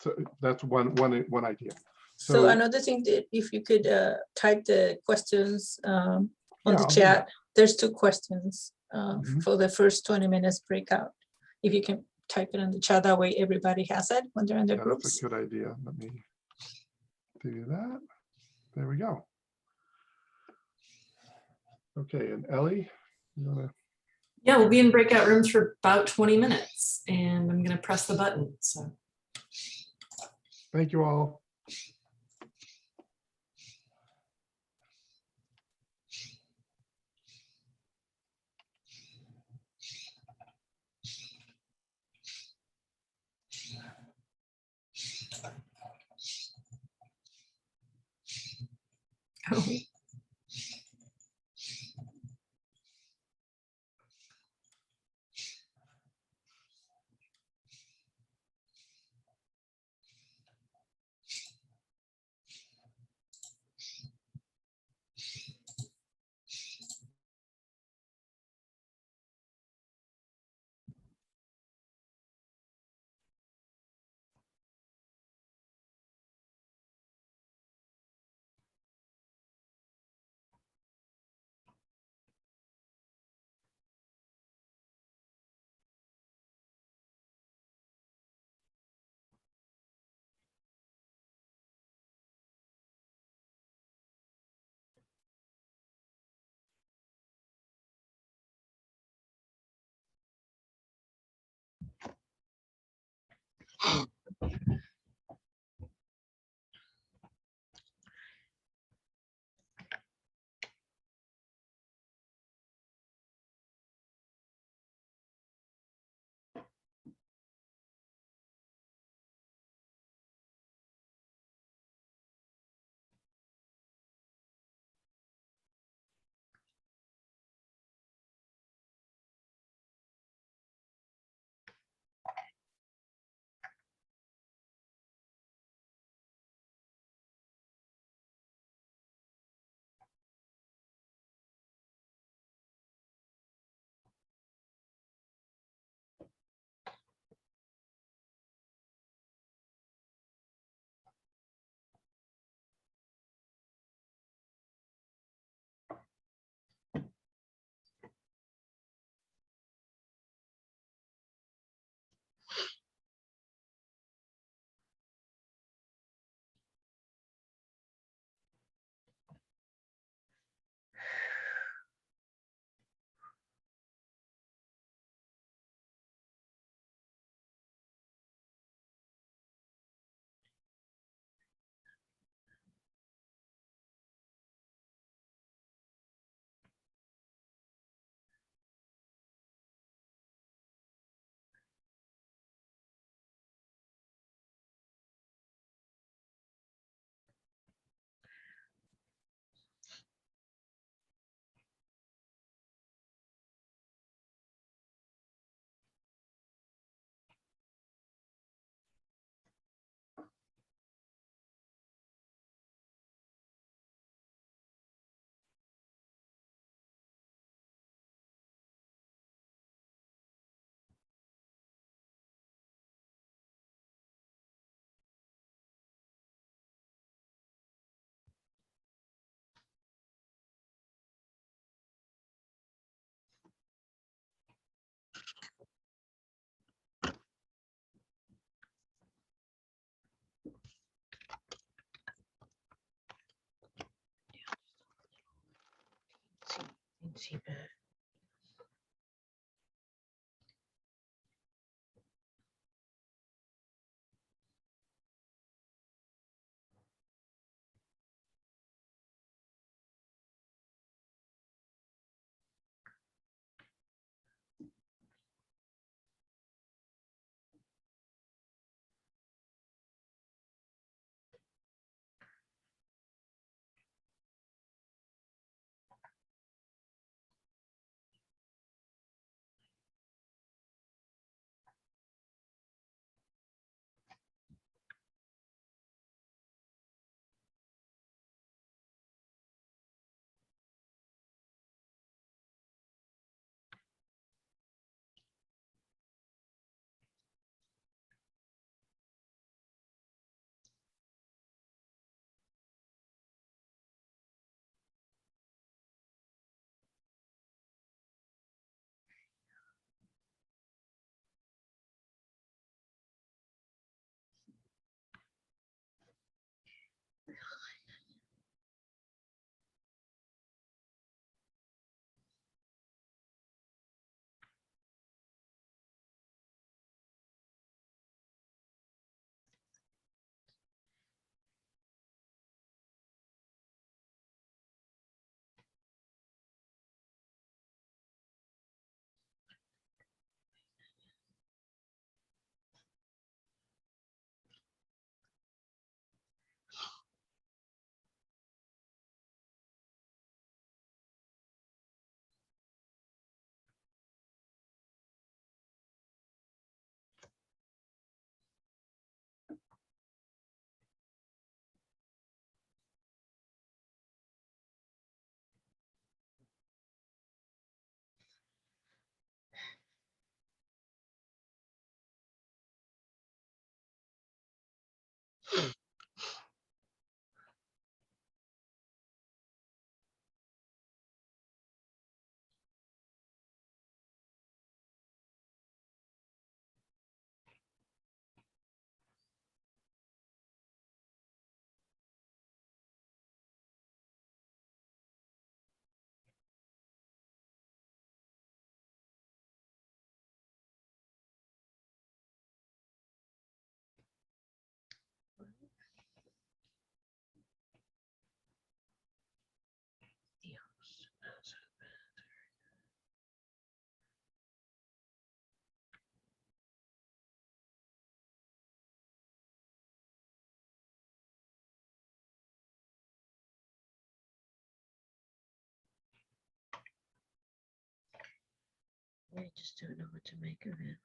So that's one idea. So another thing that if you could type the questions on Yeah, the I'll do chat, there's 2 questions Mhm. for the first 20 minutes breakout. If you can type it in the chat, that way everybody has it when they're in their Yeah, groups. that's a good idea. Let me do that. There we go. Okay, and Ellie, you wanna? Yeah, we'll be in breakout rooms for about 20 minutes and I'm going to press the button. So Thank you all. oh. I just don't know what to make of it.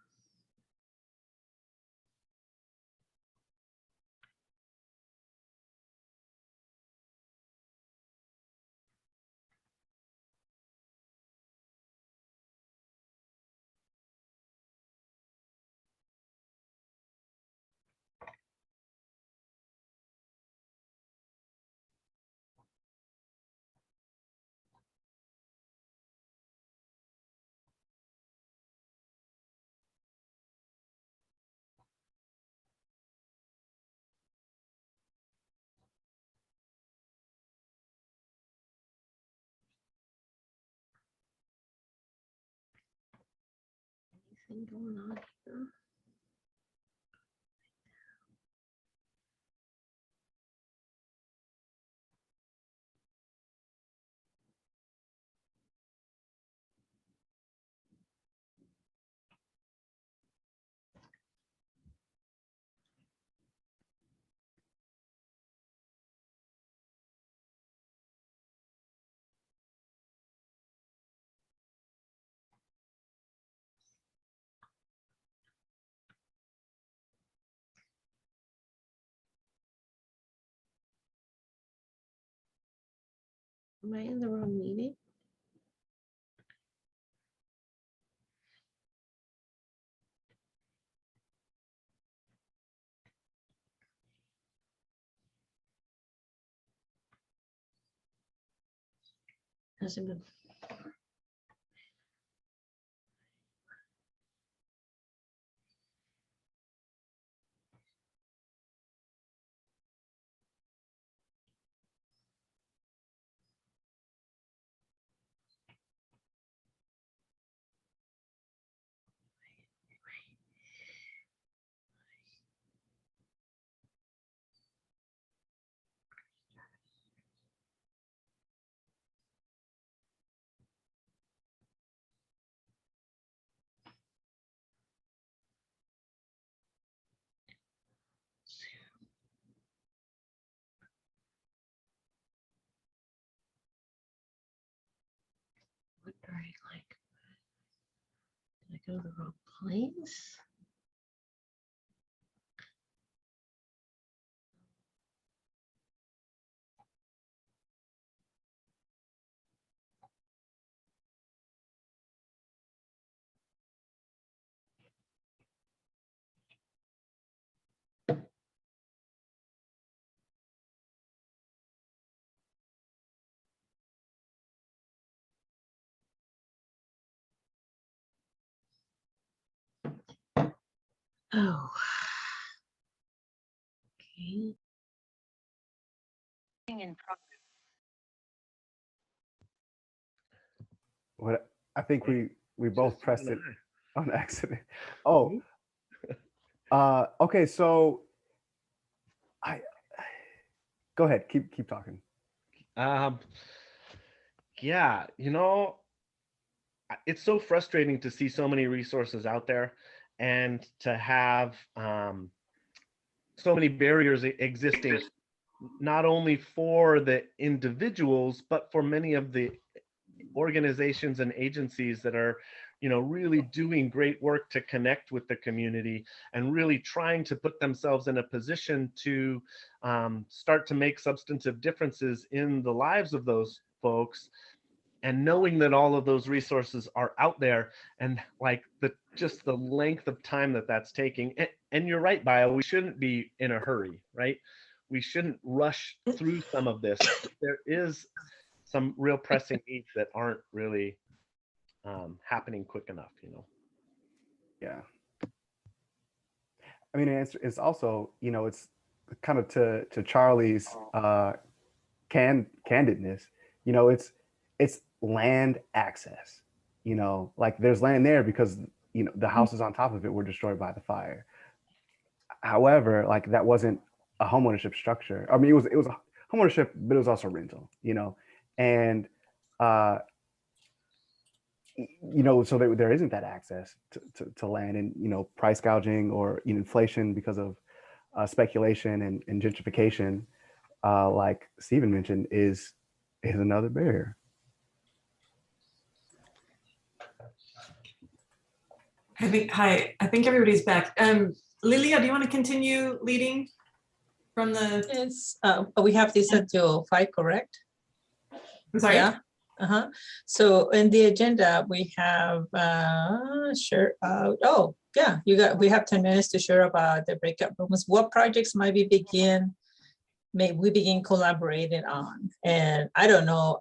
Anything going on here? Am I in the wrong meeting? Hasn't been. Wondering, like, did I go to the wrong place? Oh. Okay. What I think we both Just pressed you it and on accident. Oh, okay. So I go ahead. Keep talking. Yeah, it's so frustrating to see so many resources out there and to have so many barriers existing, not only for the individuals, but for many of the organizations and agencies that are really doing great work to connect with the community and really trying to put themselves in a position to start to make substantive differences in the lives of those folks. and knowing that all of those resources are out there, and like just the length of time that that's taking. And you're right, Bio, we shouldn't be in a hurry, right? We shouldn't rush through some of this. There is some real pressing needs that aren't really happening quick enough, you know? Yeah. I mean, it's also, you know, it's kind of to Charlie's candidness, you know, it's land access, you know, like there's land there because, you know, the houses on top of it were destroyed by the fire. However, like that wasn't a homeownership structure. I mean, it was a homeownership, but it was also rental, you know, and you know, so there isn't that access to land, and you know, price gouging or inflation because of speculation and gentrification, like Stephen mentioned, is another barrier. I think everybody's back. Lilia, do you want to continue leading from the? Yes, we have this until 5, correct? I'm sorry. Yeah. So in the agenda, we have oh yeah, we have 10 minutes to share about the breakout rooms. What projects may we begin collaborating on? And I don't know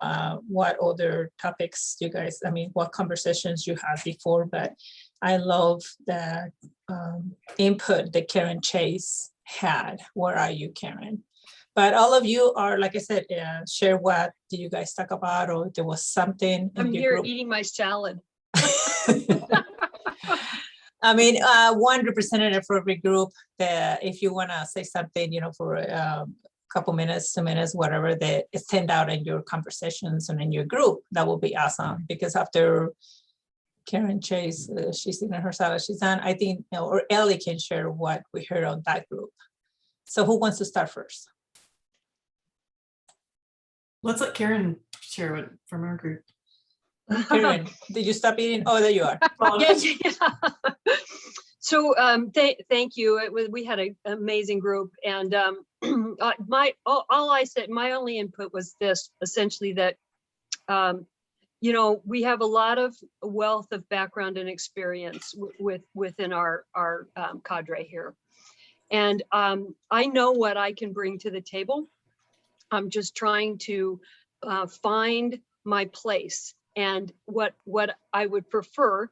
what other topics you guys, I mean, what conversations you had before, but I love the input that Karen Chase had. Where are you, Karen? But all of you are, like I said, share what do you guys talk about, or there was something. I'm here eating my salad. I mean, one representative for every group. If you want to say something, you know, for a couple minutes, 2 minutes, whatever, that is send out in your conversations and in your group, that will be awesome. Because after Karen Chase, she's eating her salad, she's done. I think, you know, or Ellie can share what we heard on that group. So who wants to start first? Let's let Karen share it from our group. Karen, did you stop eating? Oh, there you are. Yes, yeah. So thank you. We had an amazing group, and my only input was this, essentially, that you know, we have a lot of wealth of background and experience within our cadre here, and I know what I can bring to the table. I'm just trying to find my place, and what I would prefer.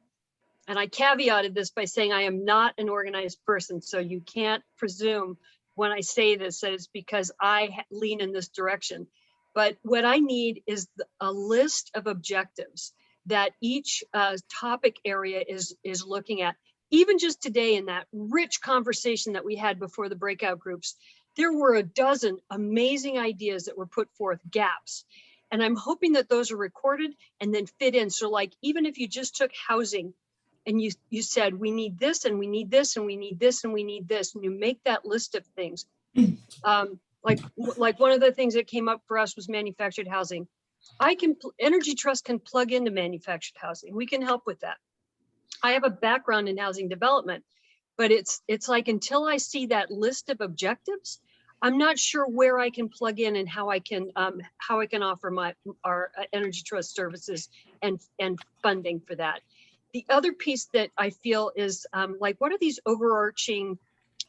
And I caveated this by saying I am not an organized person, so you can't presume when I say this that it's because I lean in this direction. But what I need is a list of objectives that each topic area is looking at. Even just today, in that rich conversation that we had before the breakout groups, there were a dozen amazing ideas that were put forth, gaps. And I'm hoping that those are recorded and then fit in. So like, even if you just took housing and you said, we need this and we need this and we need this and we need this, and you make that list of things. Like one of the things that came up for us was manufactured housing. Energy Trust can plug into manufactured housing. We can help with that. I have a background in housing development, but it's like, until I see that list of objectives, I'm not sure where I can plug in and how I can offer our Energy Trust services and funding for that. The other piece that I feel is like, what are these overarching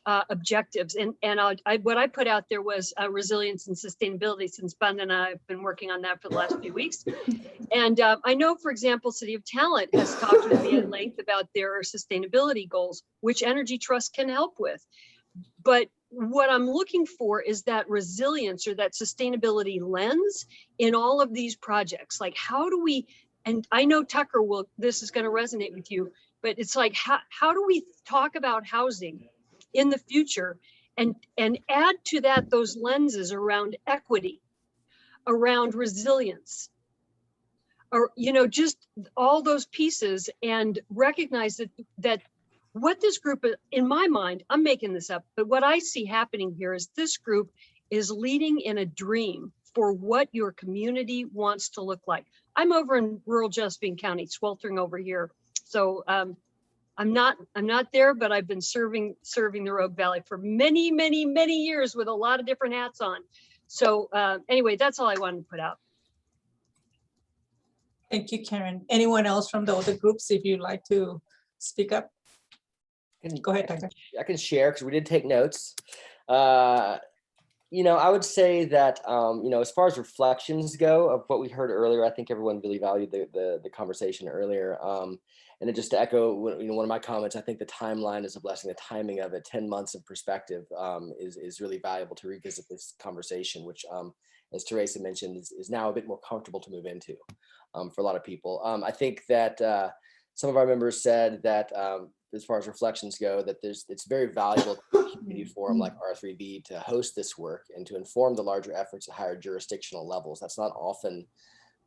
objectives? And what I put out there was resilience and sustainability, since Bund and I have been working on that for the last few weeks. And I know, for example, City of Talent has talked with me at length about their sustainability goals, which Energy Trust can help with. But what I'm looking for is that resilience or that sustainability lens in all of these projects. Like, how do we, and I know Tucker this is going to resonate with you, but it's like, how do we talk about housing in the future and add to that those lenses around equity, around resilience, or, you know, just all those pieces, and recognize that what this group, in my mind, I'm making this up, but what I see happening here is this group is leading in a dream for what your community wants to look like. I'm over in rural Josephine County, sweltering over here. So I'm not there, but I've been serving the Rogue Valley for many, many, many years with a lot of different hats on. So anyway, that's all I wanted to put out. Thank you, Karen. Anyone else from the other groups, if you'd like to speak up? Go ahead, Tucker. I can share because we did take notes. You know, I would say that, you know, as far as reflections go of what we heard earlier, I think everyone really valued the conversation earlier. And then just to echo, you know, one of my comments, I think the timeline is a blessing. The timing of it, 10 months of perspective is really valuable to revisit this conversation, which, as Teresa mentioned, is now a bit more comfortable to move into for a lot of people. I think that some of our members said that as far as reflections go, that it's very valuable to a community forum like R3V to host this work and to inform the larger efforts at higher jurisdictional levels. That's not often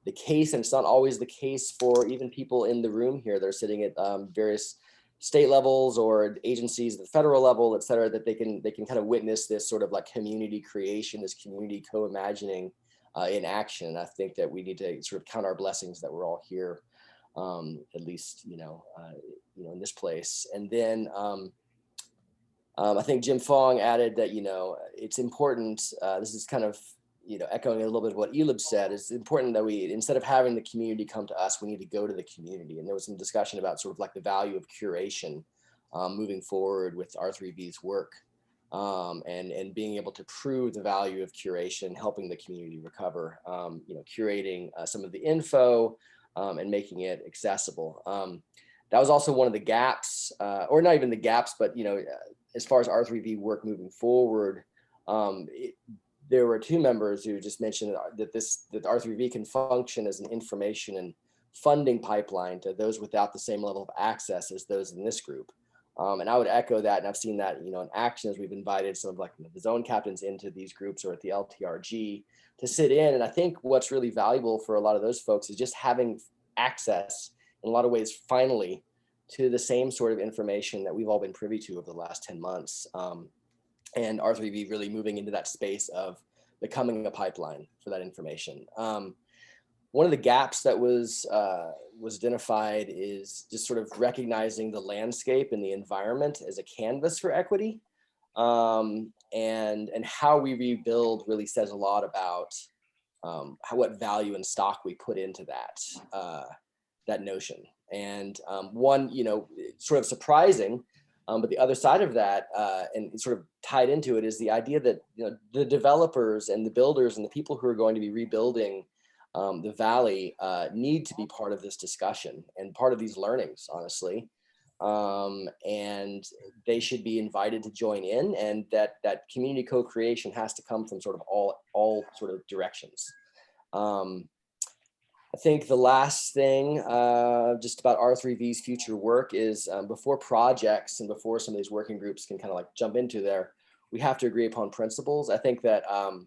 the case, and it's not always the case for even people in the room here. They're sitting at various state levels or agencies at the federal level, et cetera, that they can kind of witness this sort of like community creation, this community co-imagining in action. And I think that we need to sort of count our blessings that we're all here, at least, you know, in this place. And then I think Jim Fong added that, you know, it's important, this is kind of, you know, echoing a little bit of what Elib said, it's important that we, instead of having the community come to us, we need to go to the community. And there was some discussion about sort of like the value of curation moving forward with R3V's work and being able to prove the value of curation, helping the community recover, you know, curating some of the info and making it accessible. That was also one of the gaps, or not even the gaps, but, you know, as far as R3V work moving forward, there were two members who just mentioned that that R3V can function as an information and funding pipeline to those without the same level of access as those in this group. And I would echo that, and I've seen that, you know, in action as we've invited some of like the zone captains into these groups or at the LTRG to sit in. And I think what's really valuable for a lot of those folks is just having access in a lot of ways, finally, to the same sort of information that we've all been privy to over the last 10 months. And R3V really moving into that space of becoming a pipeline for that information. One of the gaps that was identified is just sort of recognizing the landscape and the environment as a canvas for equity, and how we rebuild really says a lot about what value and stock we put into that notion. And one, you know, sort of surprising, but the other side of that, and sort of tied into it, is the idea that, you know, the developers and the builders and the people who are going to be rebuilding the valley need to be part of this discussion and part of these learnings, honestly. And they should be invited to join in, and that community co-creation has to come from sort of all sort of directions. I think the last thing just about R3V's future work is before projects and before some of these working groups can kind of like jump into there, we have to agree upon principles. I think that a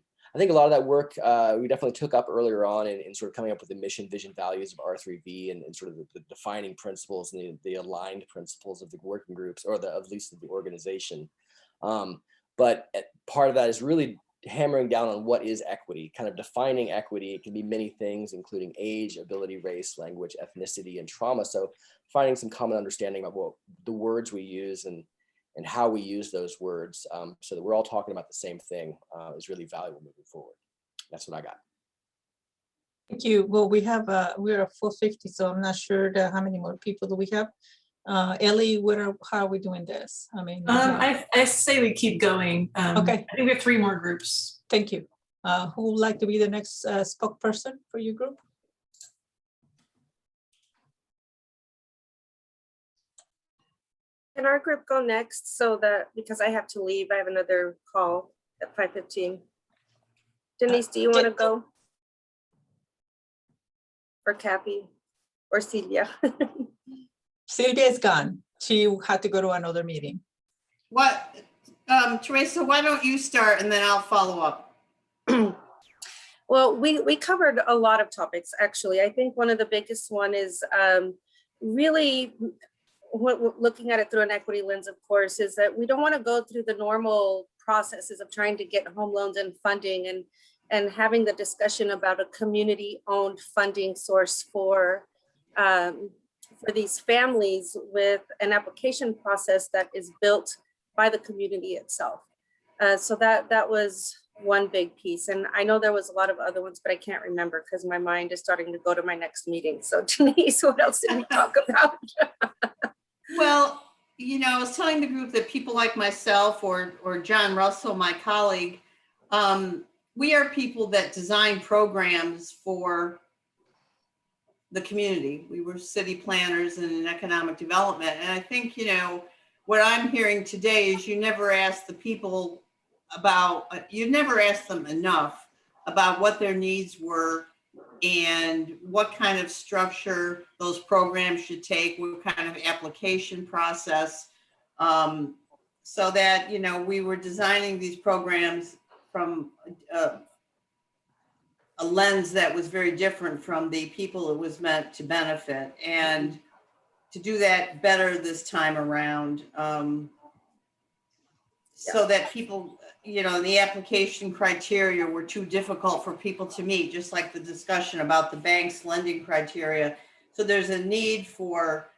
lot of that work we definitely took up earlier on in sort of coming up with the mission, vision, values of R3V and sort of the defining principles and the aligned principles of the working groups, or at least of the organization. But part of that is really hammering down on what is equity, kind of defining equity. It can be many things, including age, ability, race, language, ethnicity, and trauma. So finding some common understanding of what the words we use and how we use those words, so that we're all talking about the same thing, is really valuable moving forward. That's what I got. Thank you. Well, we're at 4:50, so I'm not sure how many more people do we have. Ellie, how are we doing this? I mean, I say we keep going. Okay. I think we have 3 more groups. Thank you. Who would like to be the next spokesperson for your group? Can our group go next, so that, because I have to leave, I have another call at 5:15. Denise, do you want to go? Or Cappy or Celia? Sylvia is gone. She had to go to another meeting. What, Teresa, why don't you start and then I'll follow up? Well, we covered a lot of topics, actually. I think one of the biggest one is really looking at it through an equity lens, of course, is that we don't want to go through the normal processes of trying to get home loans and funding and having the discussion about a community-owned funding source for these families with an application process that is built by the community itself. So that was one big piece. And I know there was a lot of other ones, but I can't remember because my mind is starting to go to my next meeting. So Denise, what else did we talk about? Well, you know, I was telling the group that people like myself or John Russell, my colleague, we are people that design programs for the community. We were city planners and in economic development. And I think, you know, what I'm hearing today is you never ask the people about, you never ask them enough about what their needs were and what kind of structure those programs should take, what kind of application process, so that, you know, we were designing these programs from a lens that was very different from the people it was meant to benefit, and to do that better this time around, so that people, you know, the application criteria were too difficult for people to meet, just like the discussion about the bank's lending criteria. So there's a need for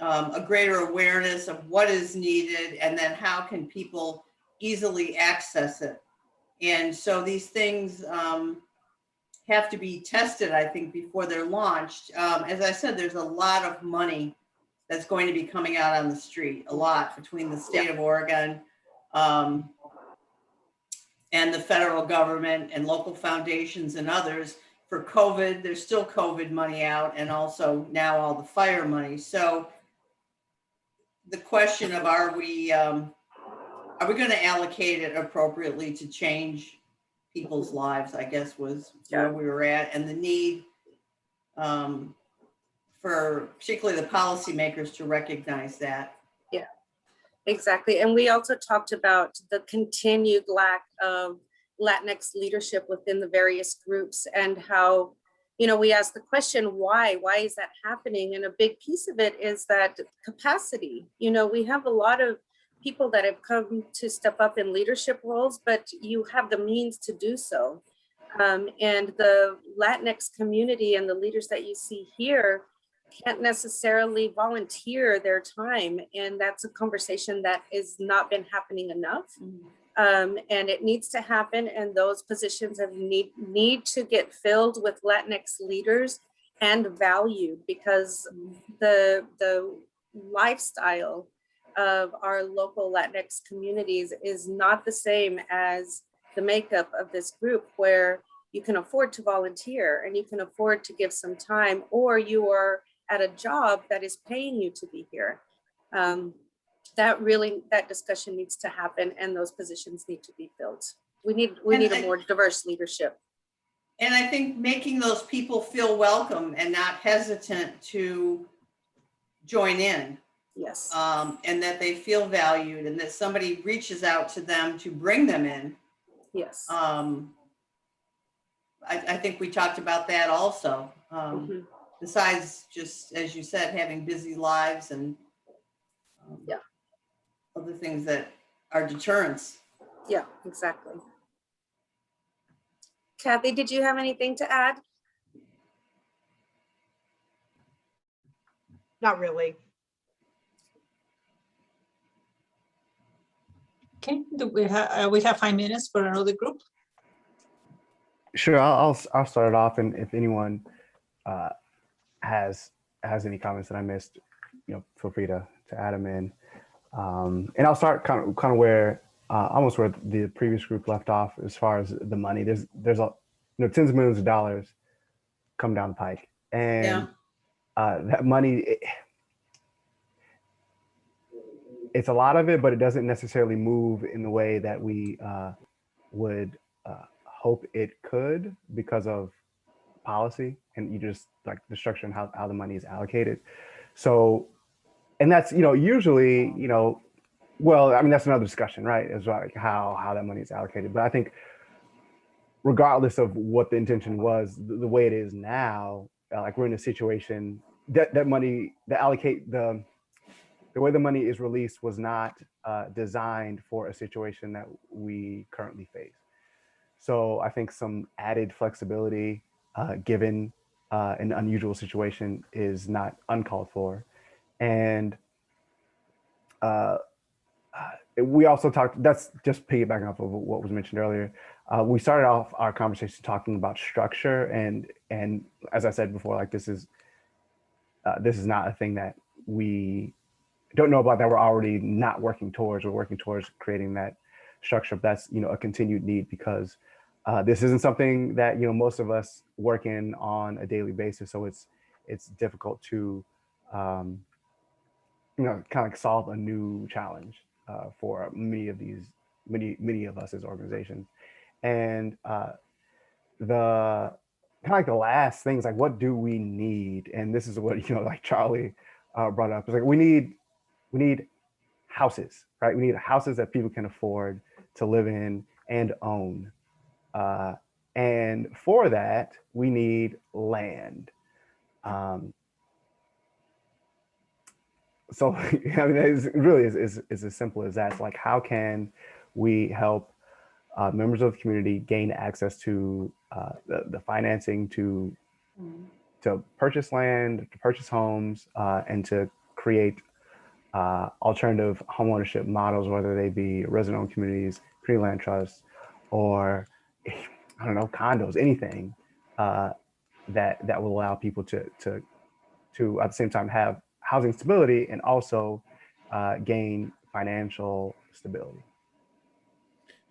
a greater awareness of what is needed and then how can people easily access it. And so these things have to be tested, I think, before they're launched. As I said, there's a lot of money that's going to be coming out on the street, a lot, between the state of Oregon and the federal government and local foundations and others for COVID. There's still COVID money out, and also now all the fire money. So the question of are we going to allocate it appropriately to change people's lives, I guess, was where we were at, and the need for particularly the policymakers to recognize that. Yeah, exactly. And we also talked about the continued lack of Latinx leadership within the various groups, and how, you know, we asked the question, why is that happening? And a big piece of it is that capacity. You know, we have a lot of people that have come to step up in leadership roles, but you have the means to do so. And the Latinx community and the leaders that you see here can't necessarily volunteer their time. And that's a conversation that has not been happening enough. And it needs to happen. And those positions need to get filled with Latinx leaders and valued, because the lifestyle of our local Latinx communities is not the same as the makeup of this group, where you can afford to volunteer and you can afford to give some time, or you are at a job that is paying you to be here. That discussion needs to happen, and those positions need to be filled. We need a more diverse leadership. And I think making those people feel welcome and not hesitant to join in. Yes. And that they feel valued, and that somebody reaches out to them to bring them in. Yes. I think we talked about that also. Besides just, as you said, having busy lives and other things that are deterrents. Yeah, exactly. Kathy, did you have anything to add? Not really. Okay, do we have 5 minutes for another group? Sure, I'll start it off, and if anyone has any comments that I missed, you know, feel free to add them in. And I'll start kind of where almost where the previous group left off as far as the money. There's a, you know, tens of millions of dollars come down the pike, and that money, it's a lot of it, but it doesn't necessarily move in the way that we would hope it could because of policy, and you just like the structure and how the money is allocated. So, and that's, you know, usually, you know, well, I mean, that's another discussion, right? As well, like how that money is allocated. But I think regardless of what the intention was, the way it is now, like we're in a situation that money, the way the money is released was not designed for a situation that we currently face. So I think some added flexibility given an unusual situation is not uncalled for. And we also talked, that's just piggybacking off of what was mentioned earlier. We started off our conversation talking about structure, and as I said before, like this is not a thing that we don't know about, that we're already not working towards. We're working towards creating that structure. That's, you know, a continued need, because this isn't something that, you know, most of us work in on a daily basis. So it's difficult to, you know, kind of like solve a new challenge for many of us as organizations. And the kind of like the last things, like, what do we need? And this is what, you know, like Charlie brought up. It's like we need houses, right? We need houses that people can afford to live in and own. And for that, we need land. So I mean, it really is as simple as that. It's like, how can we help members of the community gain access to the financing to purchase land, to purchase homes, and to create alternative homeownership models, whether they be resident-owned communities, community land trusts, or I don't know, condos, anything that will allow people to at the same time have housing stability and also gain financial stability.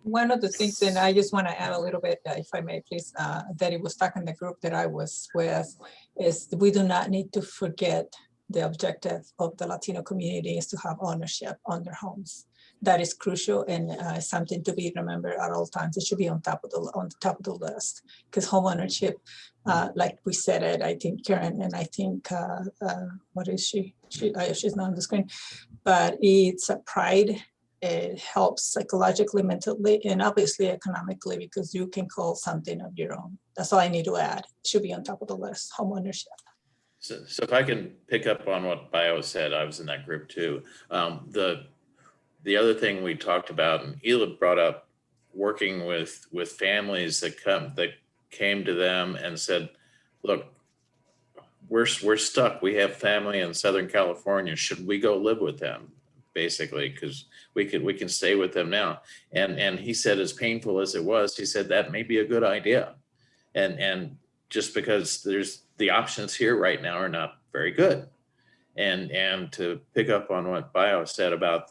One of the things, and I just want to add a little bit, if I may, please, that it was stuck in the group that I was with, is we do not need to forget the objective of the Latino community is to have ownership on their homes. That is crucial and something to be remembered at all times. It should be on top of the list, because home ownership, like we said it, I think Karen, and I think what is she? She's not on the screen, but it's a pride. It helps psychologically, mentally, and obviously economically, because you can call something of your own. That's all I need to add. It should be on top of the list, home ownership. So if I can pick up on what Bio said, I was in that group too. The other thing we talked about, and Elib brought up, working with families that came to them and said, look, we're stuck. We have family in Southern California. Should we go live with them? Basically, because we can stay with them now. And he said, as painful as it was, he said that may be a good idea. And just because there's the options here right now are not very good. And to pick up on what Bio said about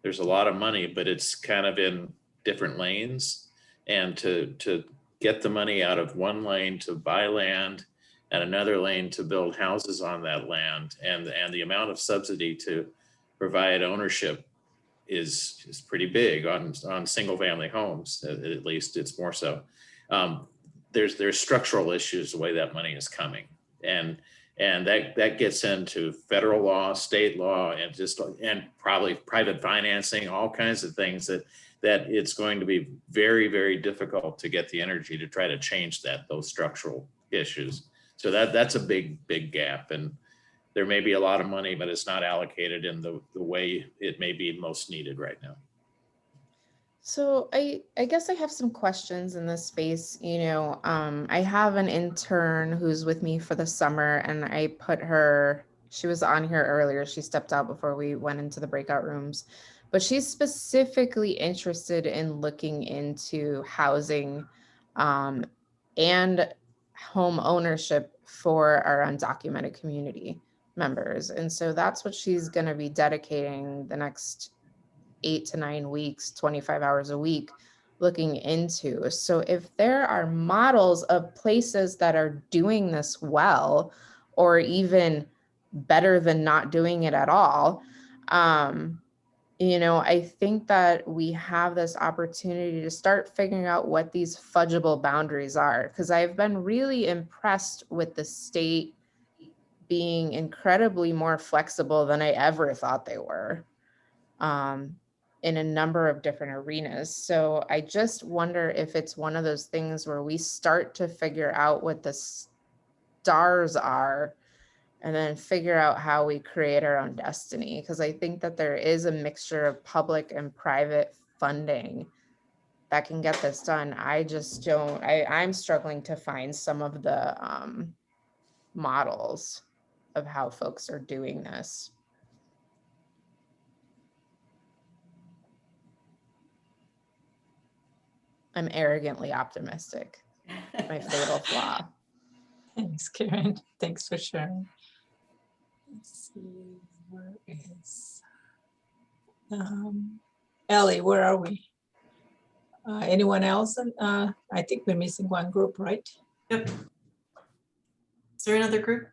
there's a lot of money, but it's kind of in different lanes. And to get the money out of one lane to buy land and another lane to build houses on that land, and the amount of subsidy to provide ownership is pretty big on single family homes. At least it's more so. There's structural issues the way that money is coming, and that gets into federal law, state law, and probably private financing, all kinds of things that it's going to be very, very difficult to get the energy to try to change those structural issues. So that's a big gap, and there may be a lot of money, but it's not allocated in the way it may be most needed right now. So I guess I have some questions in this space. You know, I have an intern who's with me for the summer, and I put her, she was on here earlier. She stepped out before we went into the breakout rooms, but she's specifically interested in looking into housing and home ownership for our undocumented community members. And so that's what she's going to be dedicating the next 8 to 9 weeks, 25 hours a week looking into. So if there are models of places that are doing this well, or even better than not doing it at all, you know, I think that we have this opportunity to start figuring out what these fudgeable boundaries are, because I've been really impressed with the state being incredibly more flexible than I ever thought they were. In a number of different arenas. So I just wonder if it's one of those things where we start to figure out what the stars are and then figure out how we create our own destiny. Because I think that there is a mixture of public and private funding that can get this done. I just don't, I'm struggling to find some of the models of how folks are doing this. I'm arrogantly optimistic. My fatal flaw. Thanks, Karen. Thanks for sharing. Let's see, where is Ellie, where are we? Anyone else? I think we're missing one group, right? Yep. Is there another group?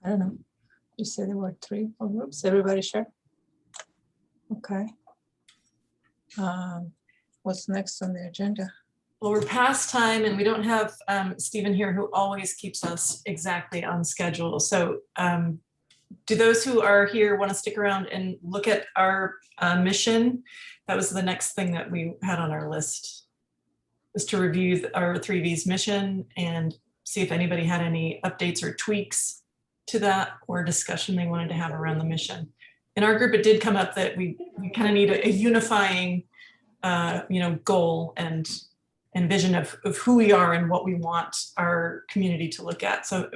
I don't know. You said there were 3 or groups. Everybody share? Okay. What's next on the agenda? Well, we're past time and we don't have Stephen here, who always keeps us exactly on schedule. So do those who are here want to stick around and look at our mission? That was the next thing that we had on our list, was to review our R3V's mission and see if anybody had any updates or tweaks to that or discussion they wanted to have around the mission. In our group, it did come up that we kind of need a unifying goal and vision of who we are and what we want our community to look at. So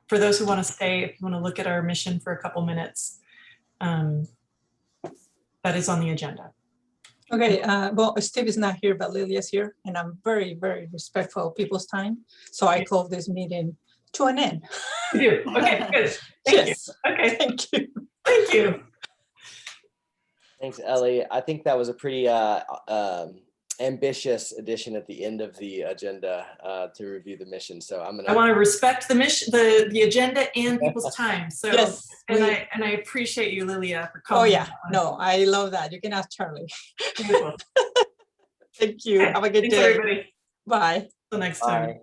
for those who want to stay, if you want to look at our mission for a couple minutes, that is on the agenda. Okay, well, Steve is not here, but Lilia is here, and I'm very, very respectful of people's time. So I call this meeting to an end. You do? Okay, good. Thank you. Okay, thank you. Thank you. Thanks, Ellie. I think that was a pretty ambitious addition at the end of the agenda to review the mission. So I want to respect the mission, the agenda, and people's time. So yes, and I appreciate you, Lilia, for oh calling. yeah, no, I love that. You can ask Charlie. Thank you. Have a good Thanks, day. everybody. Bye. Till next time. Bye.